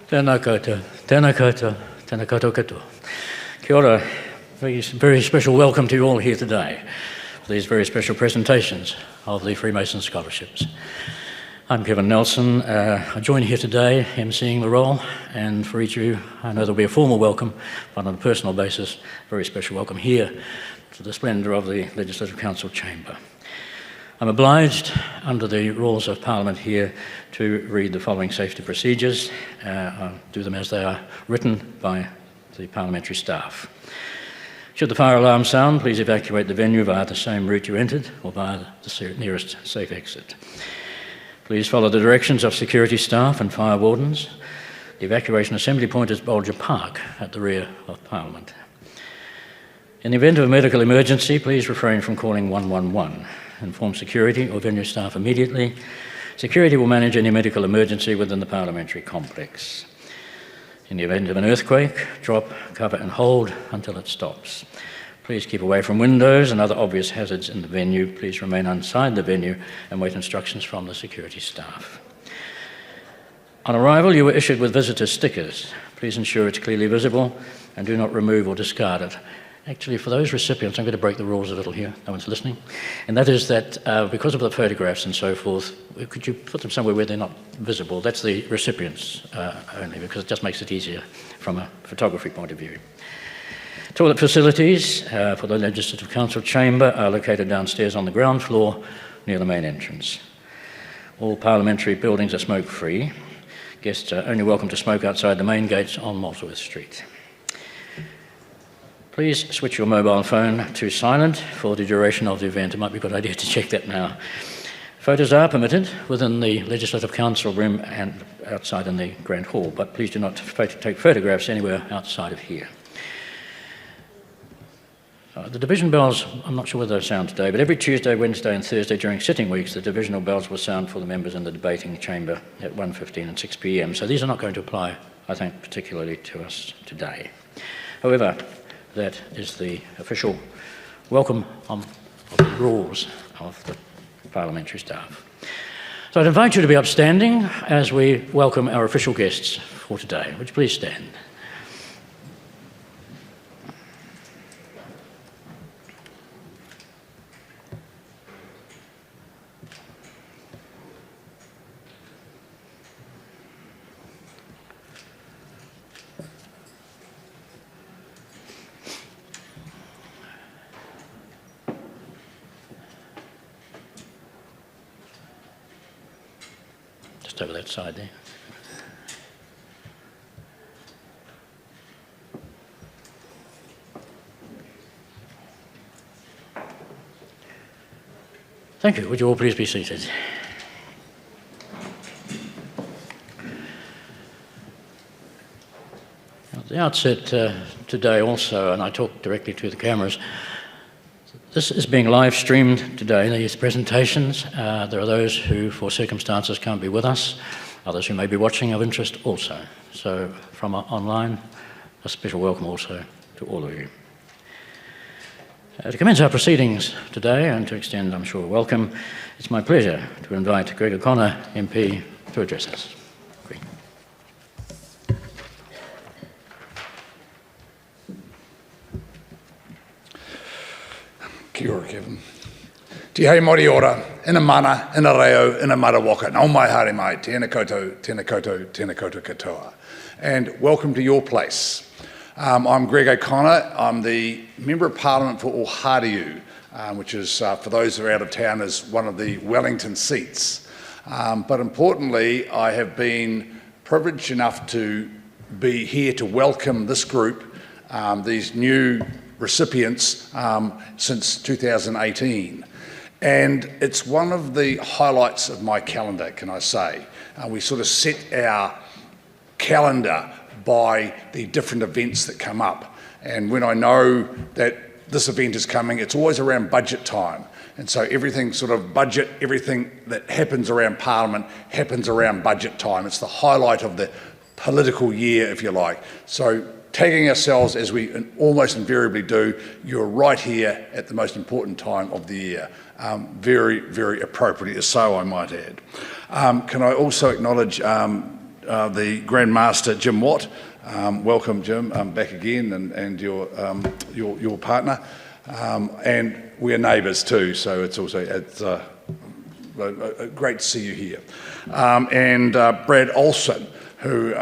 Tēnā koutou, tēnā koutou, tēnā koutou katoa. Kia ora. Very special welcome to you all here today for these very special presentations of the Freemasons Scholarships. I'm Kevin Nelson. I join here today emceeing the role, and for each of you, I know there'll be a formal welcome, but on a personal basis, a very special welcome here to the splendour of the Legislative Council chamber. I'm obliged, under the rules of Parliament here, to read the following safety procedures. I'll do them as they are written by the parliamentary staff. Should the fire alarm sound, please evacuate the venue via the same route you entered or via the nearest safe exit. Please follow the directions of security staff and fire wardens. The evacuation assembly point is Bolger Park at the rear of Parliament. In the event of a medical emergency, please refrain from calling 111. Inform security or venue staff immediately. Security will manage any medical emergency within the parliamentary complex. In the event of an earthquake, drop, cover and hold until it stops. Please keep away from windows and other obvious hazards in the venue. Please remain inside the venue and wait instructions from the security staff. On arrival, you were issued with visitor stickers. Please ensure it's clearly visible and do not remove or discard it. Actually, for those recipients, I'm going to break the rules a little here, no one's listening, and that is that because of the photographs and so forth, could you put them somewhere where they're not visible? That's the recipients only, because it just makes it easier from a photography point of view. Toilet facilities for the Legislative Council chamber are located downstairs on the ground floor near the main entrance. All parliamentary buildings are smoke-free. Guests are only welcome to smoke outside the main gates on Maltaworth Street. Please switch your mobile phone to silent for the duration of the event. It might be a good idea to check that now. Photos are permitted within the Legislative Council room and outside in the Grand Hall, but please do not take photographs anywhere outside of here. The division bells, I'm not sure whether they sound today, but every Tuesday, Wednesday and Thursday during sitting weeks, the divisional bells will sound for the members in the debating chamber at 1:15 and 6 p.m. So these are not going to apply, I think, particularly to us today. However, that is the official welcome of the rules of the parliamentary staff. So I'd invite you to be upstanding as we welcome our official guests for today. Would you please stand? Over that side there. Thank you. Would you all please be seated? At the outset today also, and I talk directly to the cameras, this is being live streamed today, these presentations. There are those who, for circumstances, can't be with us, others who may be watching of interest also. So from online, a special welcome also to all of you. To commence our proceedings today and to extend, I'm sure, a welcome, it's my pleasure to invite Greg O'Connor, MP, to address us. Greg. Kia ora, Kevin. Te hei mori ora, ina mana, ina reo, ina marawaka, nau mai haere mai, tēnā koutou, tēnā koutou, tēnā koutou katoa. And welcome to your place. I'm Greg O'Connor. I'm the Member of Parliament for Ohariu, which is, for those who are out of town, is one of the Wellington seats. But importantly, I have been privileged enough to be here to welcome this group, these new recipients, since 2018. And it's one of the highlights of my calendar, can I say. We sort of set our calendar by the different events that come up. And when I know that this event is coming, it's always around budget time. And so everything sort of budget, everything that happens around Parliament happens around budget time. It's the highlight of the political year, if you like. So tagging ourselves, as we almost invariably do, you're right here at the most important time of the year. Very, very appropriately so, I might add. Can I also acknowledge the Grand Master Jim Watt. Welcome, Jim, back again, and your partner. And we're neighbours too, so it's great to see you here. And Brad Olson, who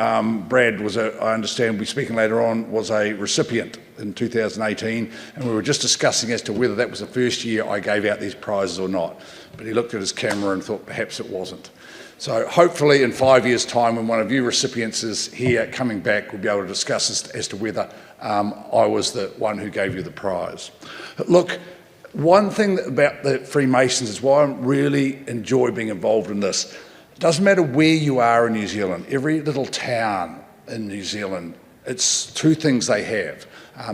Brad was, I understand, we'll be speaking later on, was a recipient in 2018, and we were just discussing as to whether that was the first year I gave out these prizes or not. But he looked at his camera and thought perhaps it wasn't. So hopefully in 5 years' time, when one of you recipients is here coming back, we'll be able to discuss as to whether I was the one who gave you the prize. Look, one thing about the Freemasons is why I really enjoy being involved in this. It doesn't matter where you are in New Zealand, every little town in New Zealand, it's two things they have.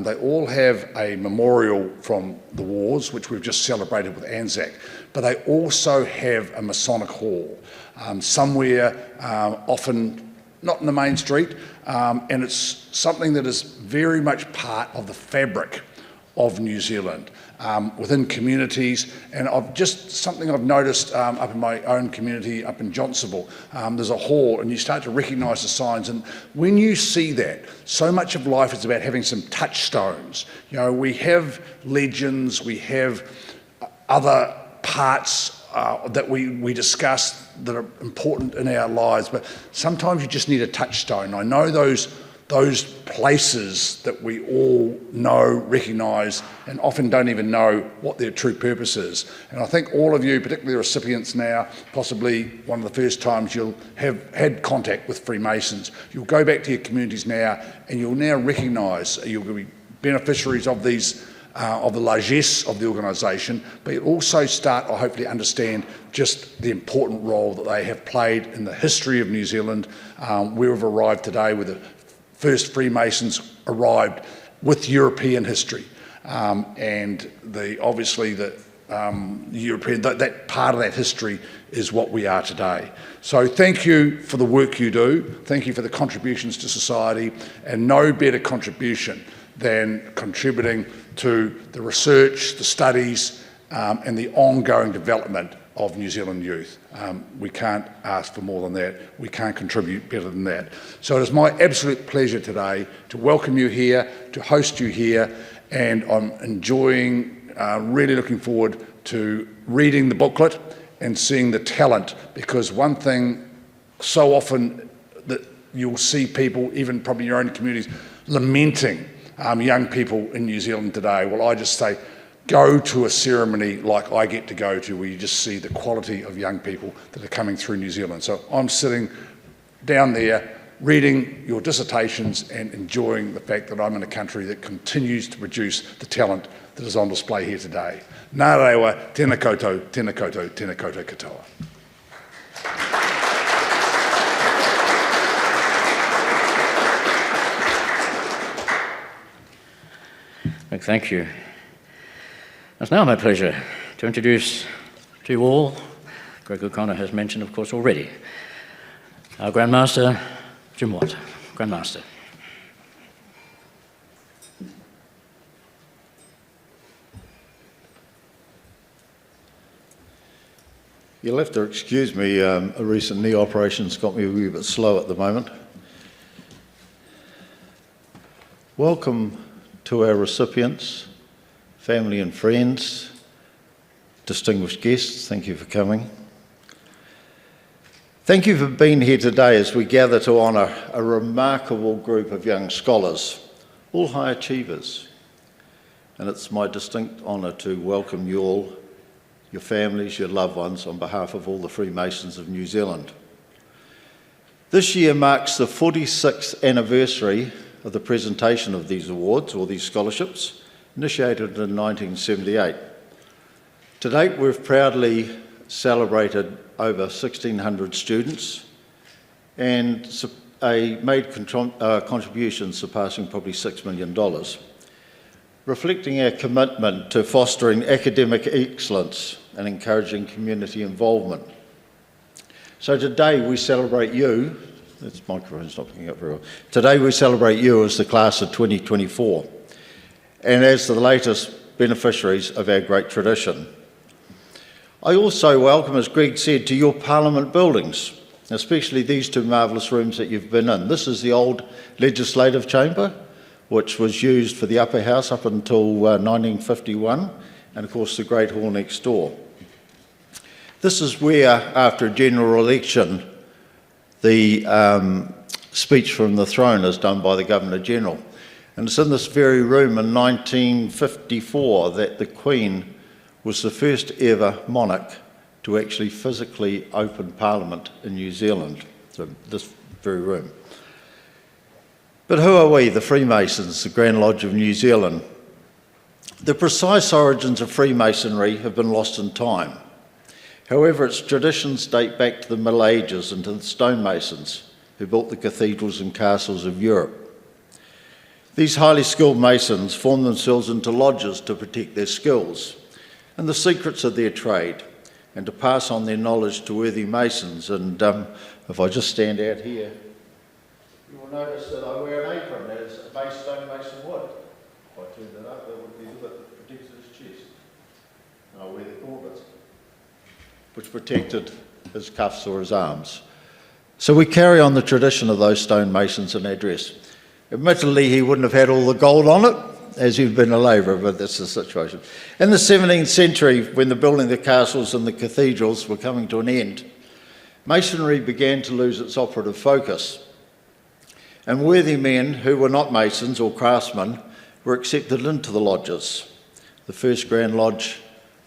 They all have a memorial from the wars, which we've just celebrated with Anzac, but they also have a Masonic hall, somewhere, often not in the main street, and it's something that is very much part of the fabric of New Zealand, within communities. And something I've noticed up in my own community, up in Johnsonville, there's a hall, and you start to recognise the signs. And when you see that, so much of life is about having some touchstones. You know, we have legends, we have other parts that we discuss that are important in our lives, but sometimes you just need a touchstone. I know those places that we all know, recognise, and often don't even know what their true purpose is. And I think all of you, particularly recipients now, possibly one of the first times you'll have had contact with Freemasons, you'll go back to your communities now and you'll now recognise, you'll be beneficiaries of these of the largesse of the organisation, but you also start to hopefully understand just the important role that they have played in the history of New Zealand, where we've arrived today, with the first Freemasons arrived with European history, and obviously the European, that part of that history is what we are today. So thank you for the work you do, thank you for the contributions to society, and no better contribution than contributing to the research, the studies, and the ongoing development of New Zealand youth. We can't ask for more than that. We can't contribute better than that. So it is my absolute pleasure today to welcome you here, to host you here, and I'm enjoying, really looking forward to reading the booklet and seeing the talent, because one thing so often that you'll see people, even probably in your own communities, lamenting young people in New Zealand today. Well, I just say, go to a ceremony like I get to go to, where you just see the quality of young people that are coming through New Zealand. So I'm sitting down there reading your dissertations and enjoying the fact that I'm in a country that continues to produce the talent that is on display here today. Nā rewa, tēnā koutou, tēnā koutou, tēnā koutou katoa. Thank you. It's now my pleasure to introduce to you all, Greg O'Connor has mentioned, of course, already, our Grand Master, Jim Watt. Grand Master. You'll have to excuse me, a recent knee operation's got me a wee bit slow at the moment. Welcome to our recipients, family and friends, distinguished guests, thank you for coming. Thank you for being here today as we gather to honour a remarkable group of young scholars, all high achievers. And it's my distinct honour to welcome you all, your families, your loved ones, on behalf of all the Freemasons of New Zealand. This year marks the 46th anniversary of the presentation of these awards, or these scholarships, initiated in 1978. To date, we've proudly celebrated over 1,600 students and made contributions surpassing probably $6 million, reflecting our commitment to fostering academic excellence and encouraging community involvement. So today we celebrate you. This microphone's not picking up very well. Today we celebrate you as the class of 2024 and as the latest beneficiaries of our great tradition. I also welcome, as Greg said, to your Parliament buildings, especially these two marvellous rooms that you've been in. This is the old legislative chamber, which was used for the upper house up until 1951, and of course the Great Hall next door. This is where, after a general election, the speech from the throne is done by the Governor-General. And it's in this very room in 1954 that the Queen was the first ever monarch to actually physically open Parliament in New Zealand, so this very room. But who are we, the Freemasons, the Grand Lodge of New Zealand? The precise origins of Freemasonry have been lost in time. However, its traditions date back to the Middle Ages and to the stonemasons who built the cathedrals and castles of Europe. These highly skilled masons formed themselves into lodges to protect their skills and the secrets of their trade, and to pass on their knowledge to worthy masons. And if I just stand out here, you will notice that I wear an apron that is stonemason wood. If I turn that up, that would be the bit that protects his chest. And I wear the corbett, which protected his cuffs or his arms. So we carry on the tradition of those stonemasons in our dress. Admittedly, he wouldn't have had all the gold on it, as he'd been a labourer, but that's the situation. In the 17th century, when the building of the castles and the cathedrals were coming to an end, masonry began to lose its operative focus. And worthy men who were not masons or craftsmen were accepted into the lodges. The first Grand Lodge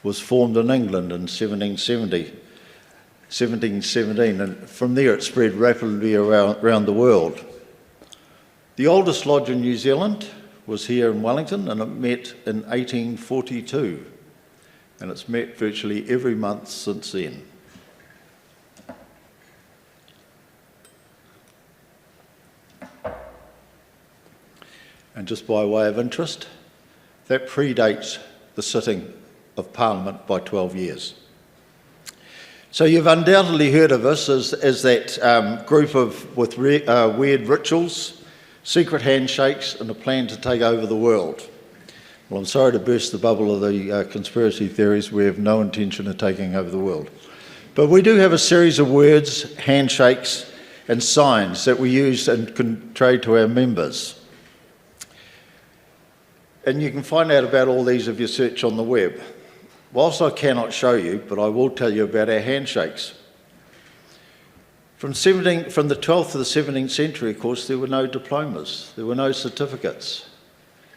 was formed in England in 1717, and from there it spread rapidly around the world. The oldest lodge in New Zealand was here in Wellington, and it met in 1842, and it's met virtually every month since then. And just by way of interest, that predates the sitting of Parliament by 12 years. So you've undoubtedly heard of us as that group with weird rituals, secret handshakes, and a plan to take over the world. Well, I'm sorry to burst the bubble of the conspiracy theories. We have no intention of taking over the world. But we do have a series of words, handshakes, and signs that we use and can trade to our members. And you can find out about all these if you search on the web. Whilst I cannot show you, but I will tell you about our handshakes. From the 12th to the 17th century, of course, there were no diplomas, there were no certificates.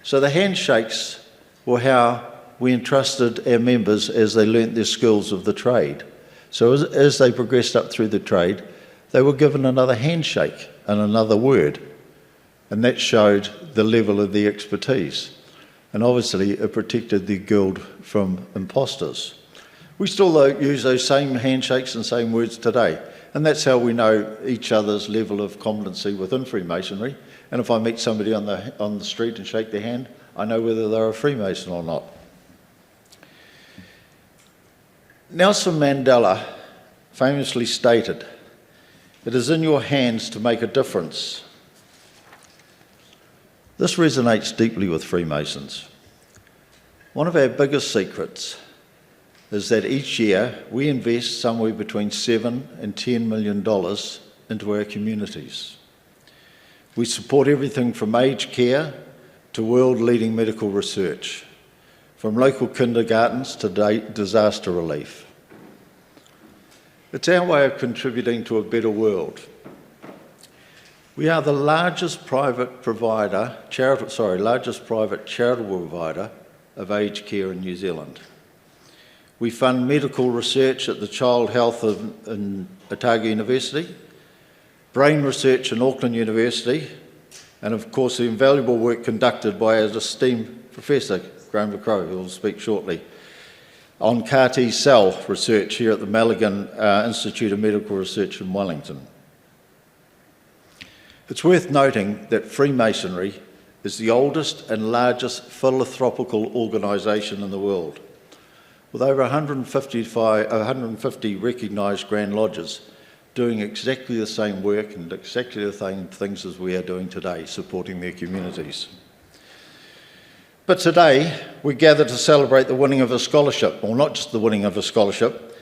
So the handshakes were how we entrusted our members as they learnt their skills of the trade. So as they progressed up through the trade, they were given another handshake and another word, and that showed the level of the expertise. And obviously it protected the guild from imposters. We still use those same handshakes and same words today. And that's how we know each other's level of competency within Freemasonry. And if I meet somebody on the street and shake their hand, I know whether they're a Freemason or not. Nelson Mandela famously stated, "It is in your hands to make a difference." This resonates deeply with Freemasons. One of our biggest secrets is that each year we invest somewhere between $7 and $10 million into our communities. We support everything from aged care to world-leading medical research, from local kindergartens to disaster relief. It's our way of contributing to a better world. We are the largest private charitable provider of aged care in New Zealand. We fund medical research at the Child Health in Otago University, brain research in Auckland University, and of course the invaluable work conducted by our esteemed Professor Graham McCrow, who will speak shortly, on CAR T cell research here at the Milligan Institute of Medical Research in Wellington. It's worth noting that Freemasonry is the oldest and largest philanthropical organisation in the world, with over 150 recognised Grand Lodges doing exactly the same work and exactly the same things as we are doing today, supporting their communities. But today, we gather to celebrate the winning of a scholarship, or not just the winning of a scholarship,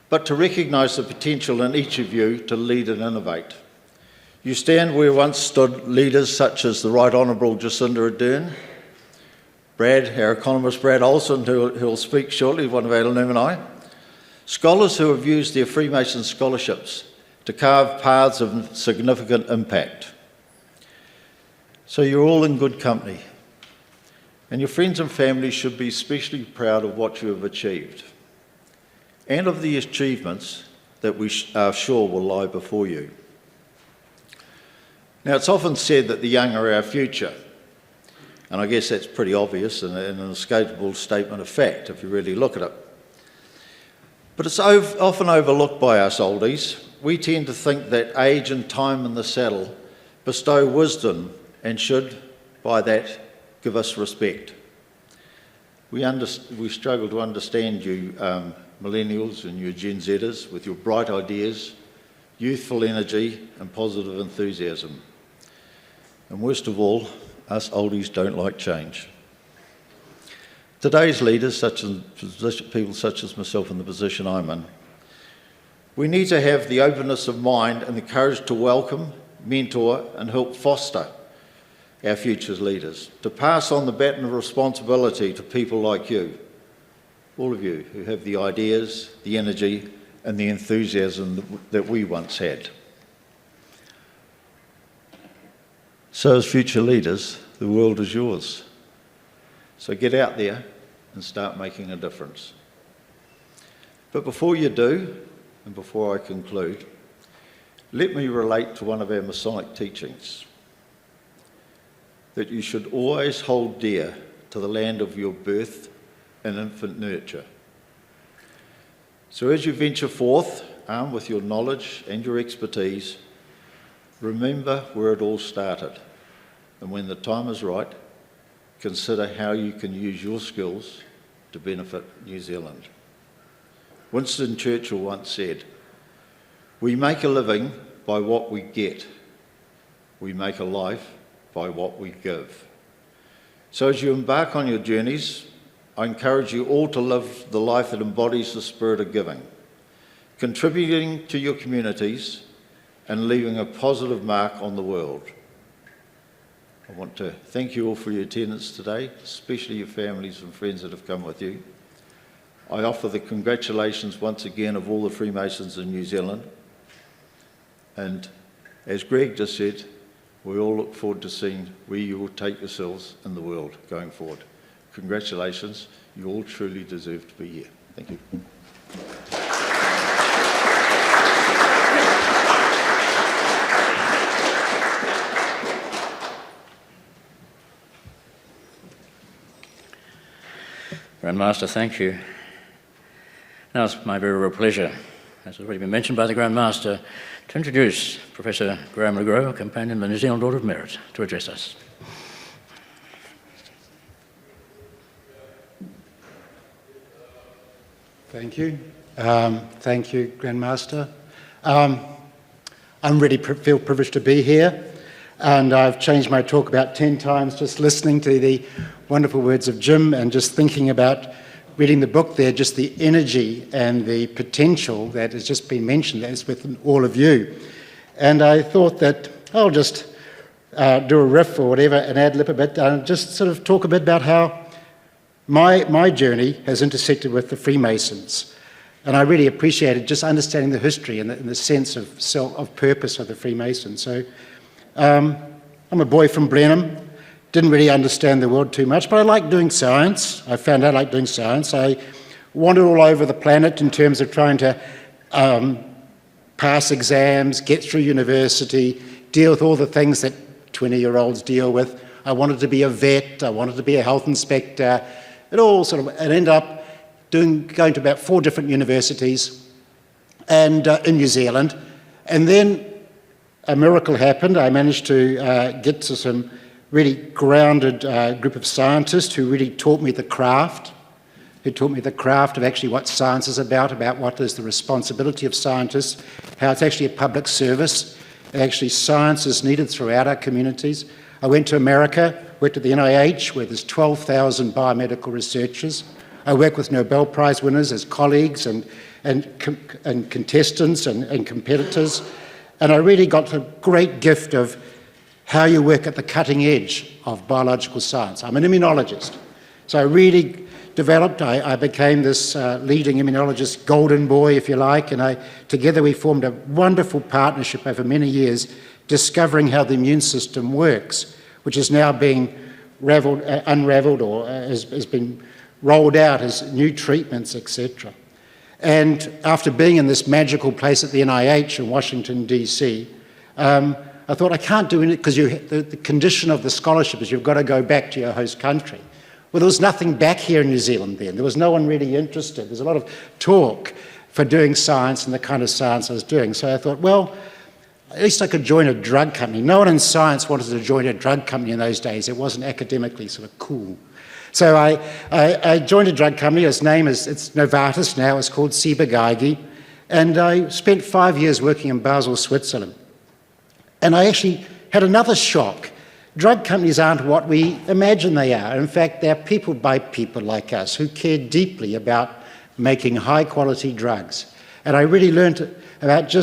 but to recognise the potential in each of you to lead and innovate. You stand where once stood leaders such as the Right Honourable Jacinda Ardern, Brad, our economist Brad Olsen, who will speak shortly, one of our alumni, scholars who have used their Freemasons scholarships to carve paths of significant impact. So you're all in good company, and your friends and family should be especially proud of what you have achieved and of the achievements that we are sure will lie before you. Now, it's often said that the young are our future, and I guess that's pretty obvious and an inescapable statement of fact if you really look at it. But it's often overlooked by us oldies. We tend to think that age and time in the saddle bestow wisdom and should, by that, give us respect. We struggle to understand you millennials and you Gen Zers with your bright ideas, youthful energy and positive enthusiasm. And worst of all, us oldies don't like change. Today's leaders, people such as myself in the position I'm in, we need to have the openness of mind and the courage to welcome, mentor and help foster our future's leaders, to pass on the baton of responsibility to people like you, all of you who have the ideas, the energy and the enthusiasm that we once had. So as future leaders, the world is yours. So get out there and start making a difference. But before you do, and before I conclude, let me relate to one of our Masonic teachings, that you should always hold dear to the land of your birth and infant nurture. So as you venture forth, armed with your knowledge and your expertise, remember where it all started. And when the time is right, consider how you can use your skills to benefit New Zealand. Winston Churchill once said, "We make a living by what we get. We make a life by what we give." So as you embark on your journeys, I encourage you all to live the life that embodies the spirit of giving, contributing to your communities and leaving a positive mark on the world. I want to thank you all for your attendance today, especially your families and friends that have come with you. I offer the congratulations once again of all the Freemasons in New Zealand. And as Greg just said, we all look forward to seeing where you will take yourselves in the world going forward. Congratulations, you all truly deserve to be here. Thank you. Grand Master, thank you. Now it's my very real pleasure, as has already been mentioned by the Grand Master, to introduce Professor Graham LeGros, a companion of the New Zealand Order of Merit, to address us. Thank you. Thank you, Grand Master. I'm really feel privileged to be here, and I've changed my talk about 10 times just listening to the wonderful words of Jim and just thinking about reading the book there, just the energy and the potential that has just been mentioned that is within all of you. And I thought that I'll just do a riff or whatever and ad lib a bit and just sort of talk a bit about how my journey has intersected with the Freemasons. And I really appreciated just understanding the history and the sense of purpose of the Freemasons. So I'm a boy from Blenheim. Didn't really understand the world too much, but I liked doing science. I found out I liked doing science. I wandered all over the planet in terms of trying to pass exams, get through university, deal with all the things that 20-year-olds deal with. I wanted to be a vet. I wanted to be a health inspector. It ended up going to about 4 different universities and in New Zealand. And then a miracle happened. I managed to get to some really grounded group of scientists who really taught me the craft, of actually what science is about what is the responsibility of scientists, how it's actually a public service, and actually science is needed throughout our communities. I went to America, worked at the NIH, where there's 12,000 biomedical researchers. I work with Nobel Prize winners as colleagues and and contestants and competitors. And I really got the great gift of how you work at the cutting edge of biological science. I'm an immunologist. So I really developed, I became this leading immunologist, golden boy, if you like, and together we formed a wonderful partnership over many years, discovering how the immune system works, which is now being unravelled or has been rolled out as new treatments, etc. And after being in this magical place at the NIH in Washington, DC, I thought, I can't do it because the condition of the scholarship is you've got to go back to your host country. Well, there was nothing back here in New Zealand then. There was no one really interested. There's a lot of talk for doing science and the kind of science I was doing. So I thought, well, at least I could join a drug company. No one in science wanted to join a drug company in those days. It wasn't academically sort of cool. So I joined a drug company. It's Novartis now. It's called Ciba-Geigy. And I spent 5 years working in Basel, Switzerland. And I actually had another shock. Drug companies aren't what we imagine they are. In fact, they're people by people like us who care deeply about making high-quality drugs. And I really learned about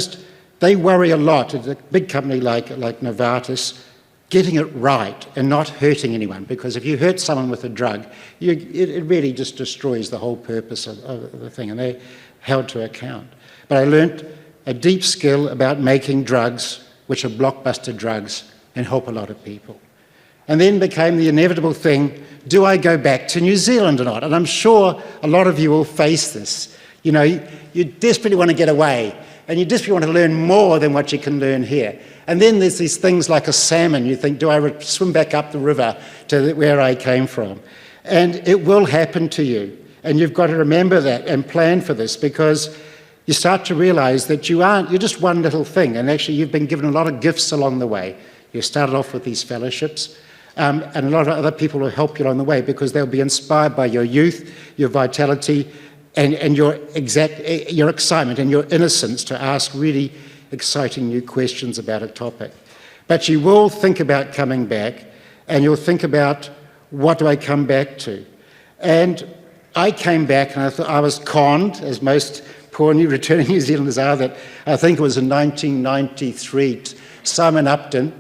they worry a lot at a big company like Novartis, getting it right and not hurting anyone. Because if you hurt someone with a drug, it really just destroys the whole purpose of the thing, and they're held to account. But I learned a deep skill about making drugs which are blockbuster drugs and help a lot of people. And then became the inevitable thing, do I go back to New Zealand or not? And I'm sure a lot of you will face this. You know, you desperately want to get away, and you desperately want to learn more than what you can learn here. And then there's these things like a salmon. You think, do I swim back up the river to where I came from? And it will happen to you. And you've got to remember that and plan for this, because you start to realize that you're just one little thing, and actually you've been given a lot of gifts along the way. You started off with these fellowships, and a lot of other people will help you along the way because they'll be inspired by your youth, your vitality, and your excitement and your innocence to ask really exciting new questions about a topic. But you will think about coming back, and you'll think about, what do I come back to? And I came back, and I was conned, as most poor new returning New Zealanders are, that I think it was in 1993, Simon Upton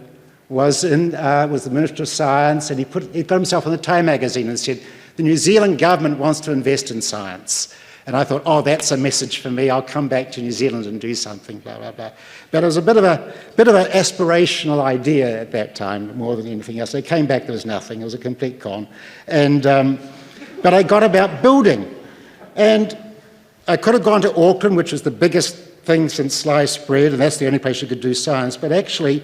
was the Minister of Science, and he put himself in the Time magazine and said, the New Zealand government wants to invest in science. And I thought, oh, that's a message for me. I'll come back to New Zealand and do something, blah, blah, blah. But it was a bit of an aspirational idea at that time, more than anything else. I came back, there was nothing. It was a complete con. And, but I got about building. And I could have gone to Auckland, which was the biggest thing since sliced bread, and that's the only place you could do science. But actually,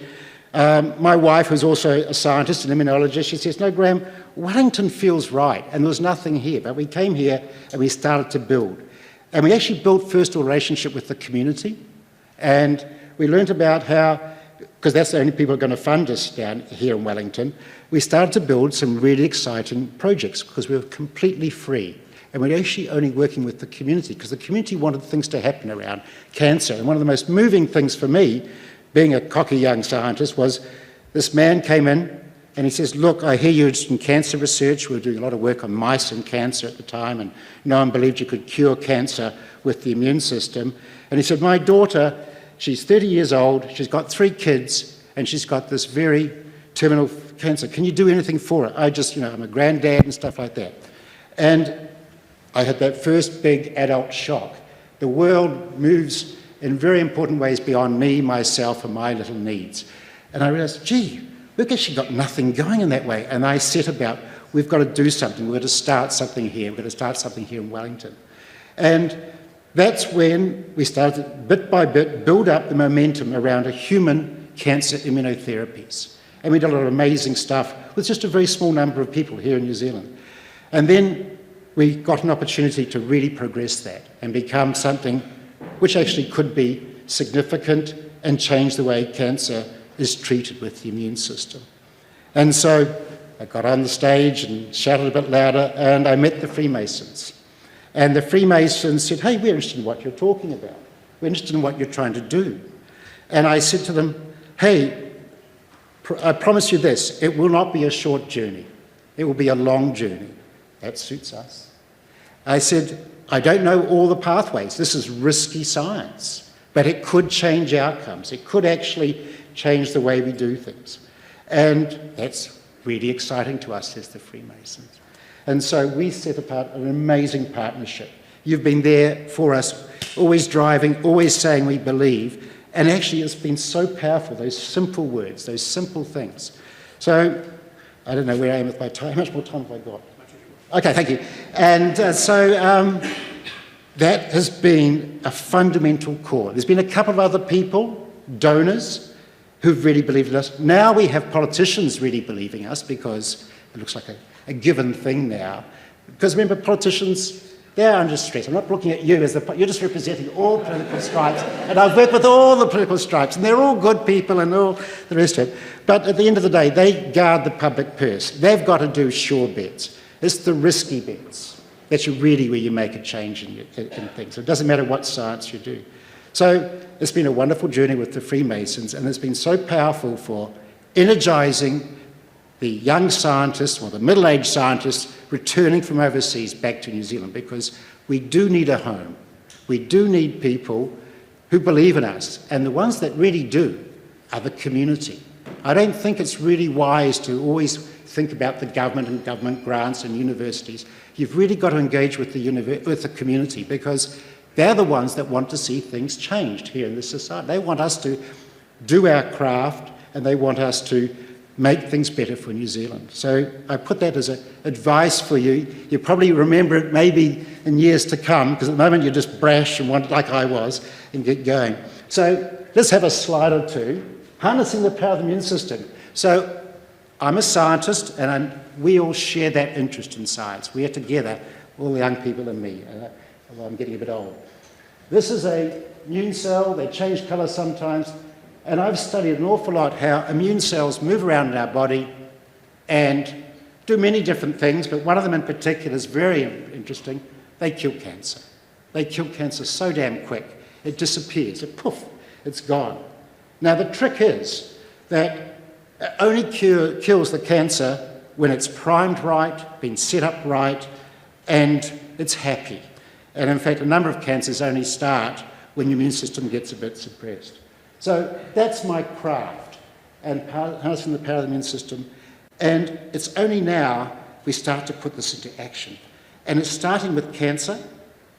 my wife, who's also a scientist, an immunologist, she says, no, Graham, Wellington feels right, and there was nothing here. But we came here and we started to build. And we actually built first a relationship with the community. And we learned about how, because that's the only people who are going to fund us down here in Wellington, we started to build some really exciting projects because we were completely free. And we're actually only working with the community because the community wanted things to happen around cancer. And one of the most moving things for me, being a cocky young scientist, was this man came in and he says, look, I hear you're in cancer research. We were doing a lot of work on mice and cancer at the time, and no one believed you could cure cancer with the immune system. And he said, my daughter, she's 30 years old, she's got 3 kids, and she's got this very terminal cancer. Can you do anything for her? I'm a granddad and stuff like that. And I had that first big adult shock. The world moves in very important ways beyond me, myself, and my little needs. And I realized, gee, we've actually got nothing going in that way. And I set about, we've got to do something. We've got to start something here. We've got to start something here in Wellington. And that's when we started, bit by bit, build up the momentum around a human cancer immunotherapies. And we did a lot of amazing stuff with just a very small number of people here in New Zealand. And then we got an opportunity to really progress that and become something which actually could be significant and change the way cancer is treated with the immune system. And so I got on the stage and shouted a bit louder, and I met the Freemasons. And the Freemasons said, hey, we're interested in what you're talking about. We're interested in what you're trying to do. And I said to them, hey, I promise you this, it will not be a short journey. It will be a long journey. That suits us. I said, I don't know all the pathways. This is risky science, but it could change outcomes. It could actually change the way we do things. And that's really exciting to us as the Freemasons. And so we set apart an amazing partnership. You've been there for us, always driving, always saying we believe. And actually it's been so powerful, those simple words, those simple things. So I don't know where I am with my time. How much more time have I got? Okay, thank you. And that has been a fundamental core. There's been a couple of other people, donors, who've really believed in us. Now we have politicians really believing us because it looks like a given thing now. Because remember, politicians, they're under stress. I'm not looking at you as you're just representing all political stripes. And I've worked with all the political stripes, and they're all good people and all the rest of it. But at the end of the day, they guard the public purse. They've got to do sure bets. It's the risky bets. That's really where you make a change in things. So it doesn't matter what science you do. So it's been a wonderful journey with the Freemasons, and it's been so powerful for energising the young scientists or the middle-aged scientists returning from overseas back to New Zealand, because we do need a home. We do need people who believe in us, and the ones that really do are the community. I don't think it's really wise to always think about the government and government grants and universities. You've really got to engage with the community, because they're the ones that want to see things changed here in this society. They want us to do our craft, and they want us to make things better for New Zealand. So I put that as advice for you. You probably remember it maybe in years to come, because at the moment you're just brash and want, like I was, and get going. So let's have a slide or two. Harnessing the power of the immune system. So I'm a scientist, and we all share that interest in science. We are together, all the young people and me, although I'm getting a bit old. This is a immune cell. They change colour sometimes. And I've studied an awful lot how immune cells move around in our body and do many different things, but one of them in particular is very interesting. They kill cancer. They kill cancer so damn quick. It disappears. Poof, it's gone. Now the trick is that it only kills the cancer when it's primed right, been set up right, and it's happy. And in fact, a number of cancers only start when your immune system gets a bit suppressed. So that's my craft, and harnessing the power of the immune system. And it's only now we start to put this into action. And it's starting with cancer,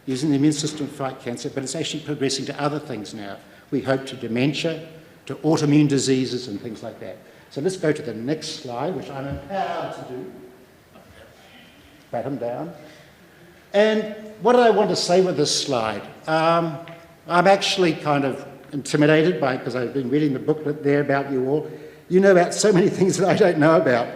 using the immune system to fight cancer, but it's actually progressing to other things now. We hope to dementia, to autoimmune diseases and things like that. So let's go to the next slide, which I'm empowered to do. Pat them down. And what did I want to say with this slide? I'm actually kind of intimidated by, because I've been reading the booklet there about you all. You know about so many things that I don't know about.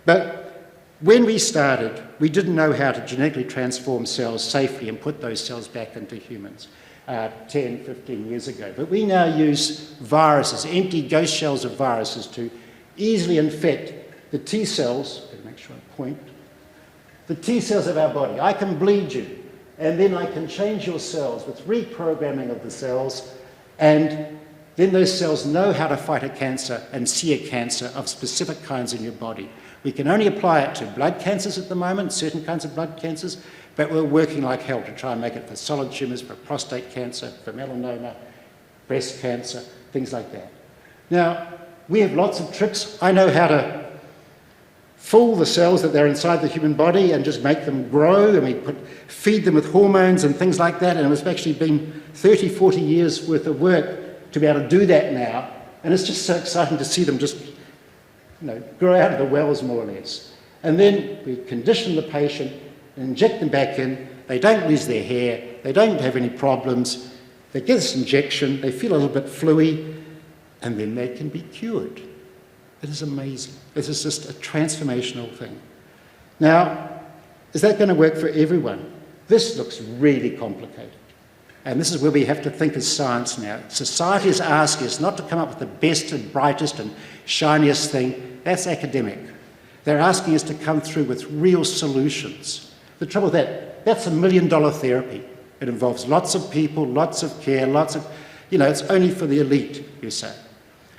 But when we started, we didn't know how to genetically transform cells safely and put those cells back into humans 10, 15 years ago. But we now use viruses, empty ghost shells of viruses, to easily infect the T cells, make sure I point, the T cells of our body. I can bleed you, and then I can change your cells with reprogramming of the cells, and then those cells know how to fight a cancer and see a cancer of specific kinds in your body. We can only apply it to blood cancers at the moment, certain kinds of blood cancers, but we're working like hell to try and make it for solid tumours, for prostate cancer, for melanoma, breast cancer, things like that. Now, we have lots of tricks. I know how to fool the cells that they're inside the human body and just make them grow, and we feed them with hormones and things like that, and it's actually been 30, 40 years worth of work to be able to do that now, and it's just so exciting to see them just grow out of the wells, more or less. And then we condition the patient, inject them back in, they don't lose their hair, they don't have any problems, they get this injection, they feel a little bit fluey, and then they can be cured. It is amazing. This is just a transformational thing. Now, is that going to work for everyone? This looks really complicated. And this is where we have to think as science now. Society is asking us not to come up with the best and brightest and shiniest thing. That's academic. They're asking us to come through with real solutions. The trouble with that, that's $1 million therapy. It involves lots of people, lots of care, lots of, it's only for the elite, you say.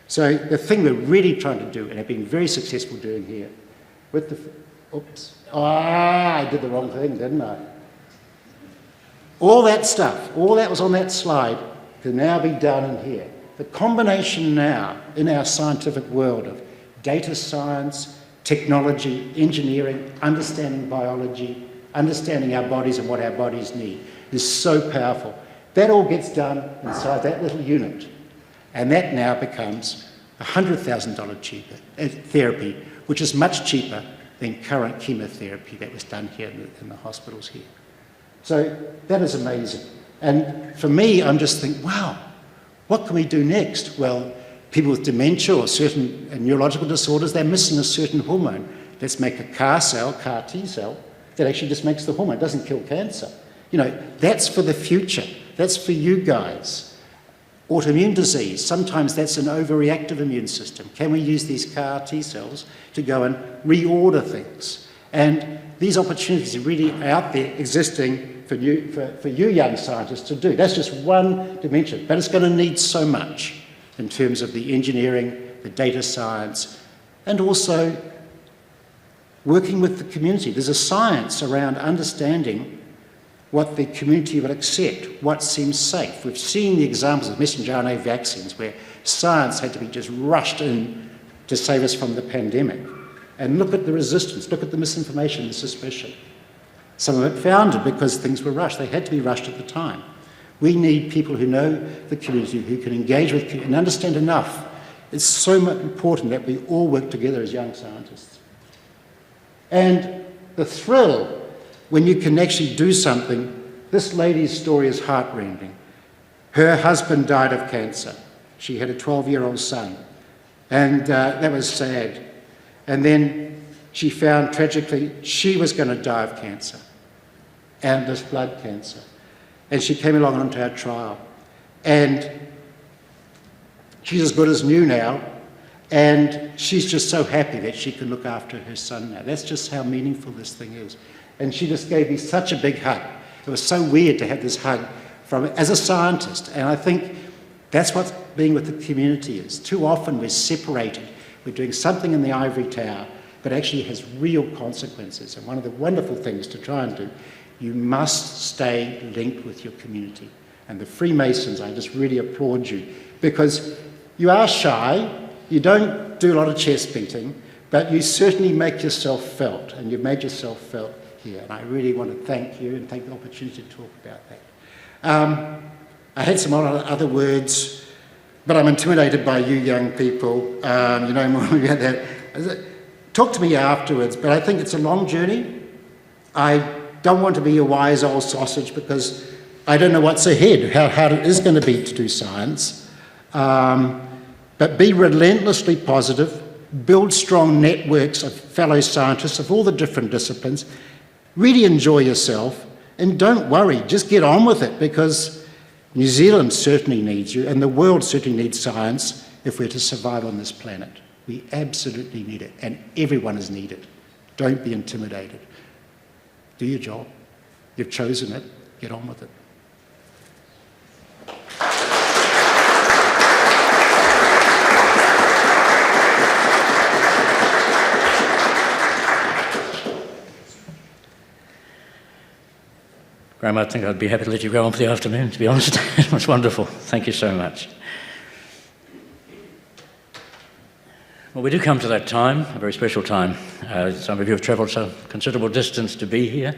So the thing we're really trying to do, and have been very successful doing here, with the, I did the wrong thing, didn't I? All that stuff, all that was on that slide, can now be done in here. The combination now in our scientific world of data science, technology, engineering, understanding biology, understanding our bodies and what our bodies need is so powerful. That all gets done inside that little unit. And that now becomes $100,000 cheaper therapy, which is much cheaper than current chemotherapy that was done here in the hospitals here. So that is amazing. And for me, I'm just thinking, wow, what can we do next? Well, people with dementia or certain neurological disorders, they're missing a certain hormone. Let's make a CAR T cell, that actually just makes the hormone. It doesn't kill cancer. You know, that's for the future. That's for you guys. Autoimmune disease, sometimes that's an overreactive immune system. Can we use these CAR T cells to go and reorder things? And these opportunities are really out there existing for you young scientists to do. That's just one dimension, but it's going to need so much in terms of the engineering, the data science, and also working with the community. There's a science around understanding what the community will accept, what seems safe. We've seen the examples of messenger RNA vaccines where science had to be just rushed in to save us from the pandemic. And look at the resistance, look at the misinformation, the suspicion. Some of it founded because things were rushed. They had to be rushed at the time. We need people who know the community, who can engage with and understand enough. It's so much important that we all work together as young scientists. And the thrill when you can actually do something. This lady's story is heart-rending. Her husband died of cancer. She had a 12-year-old son, and that was sad. And then she found, tragically, she was going to die of cancer, and this blood cancer. And she came along onto our trial. And she's as good as new now, and she's just so happy that she can look after her son now. That's just how meaningful this thing is. And she just gave me such a big hug. It was so weird to have this hug from as a scientist. And I think that's what being with the community is. Too often we're separated. We're doing something in the ivory tower, but actually has real consequences. And one of the wonderful things to try and do, you must stay linked with your community. And the Freemasons, I just really applaud you, because you are shy, you don't do a lot of chest beating, but you certainly make yourself felt, and you've made yourself felt here. And I really want to thank you and take the opportunity to talk about that. I had some other words, but I'm intimidated by you young people. You know more about that. Talk to me afterwards, but I think it's a long journey. I don't want to be a wise old sausage because I don't know what's ahead, how hard it is going to be to do science. But be relentlessly positive, build strong networks of fellow scientists of all the different disciplines, really enjoy yourself, and don't worry, just get on with it, because New Zealand certainly needs you, and the world certainly needs science if we're to survive on this planet. We absolutely need it, and everyone is needed. Don't be intimidated. Do your job. You've chosen it. Get on with it. Graham, I think I'd be happy to let you go on for the afternoon, to be honest. It was wonderful. Thank you so much. Well, we do come to that time, a very special time. Some of you have travelled some considerable distance to be here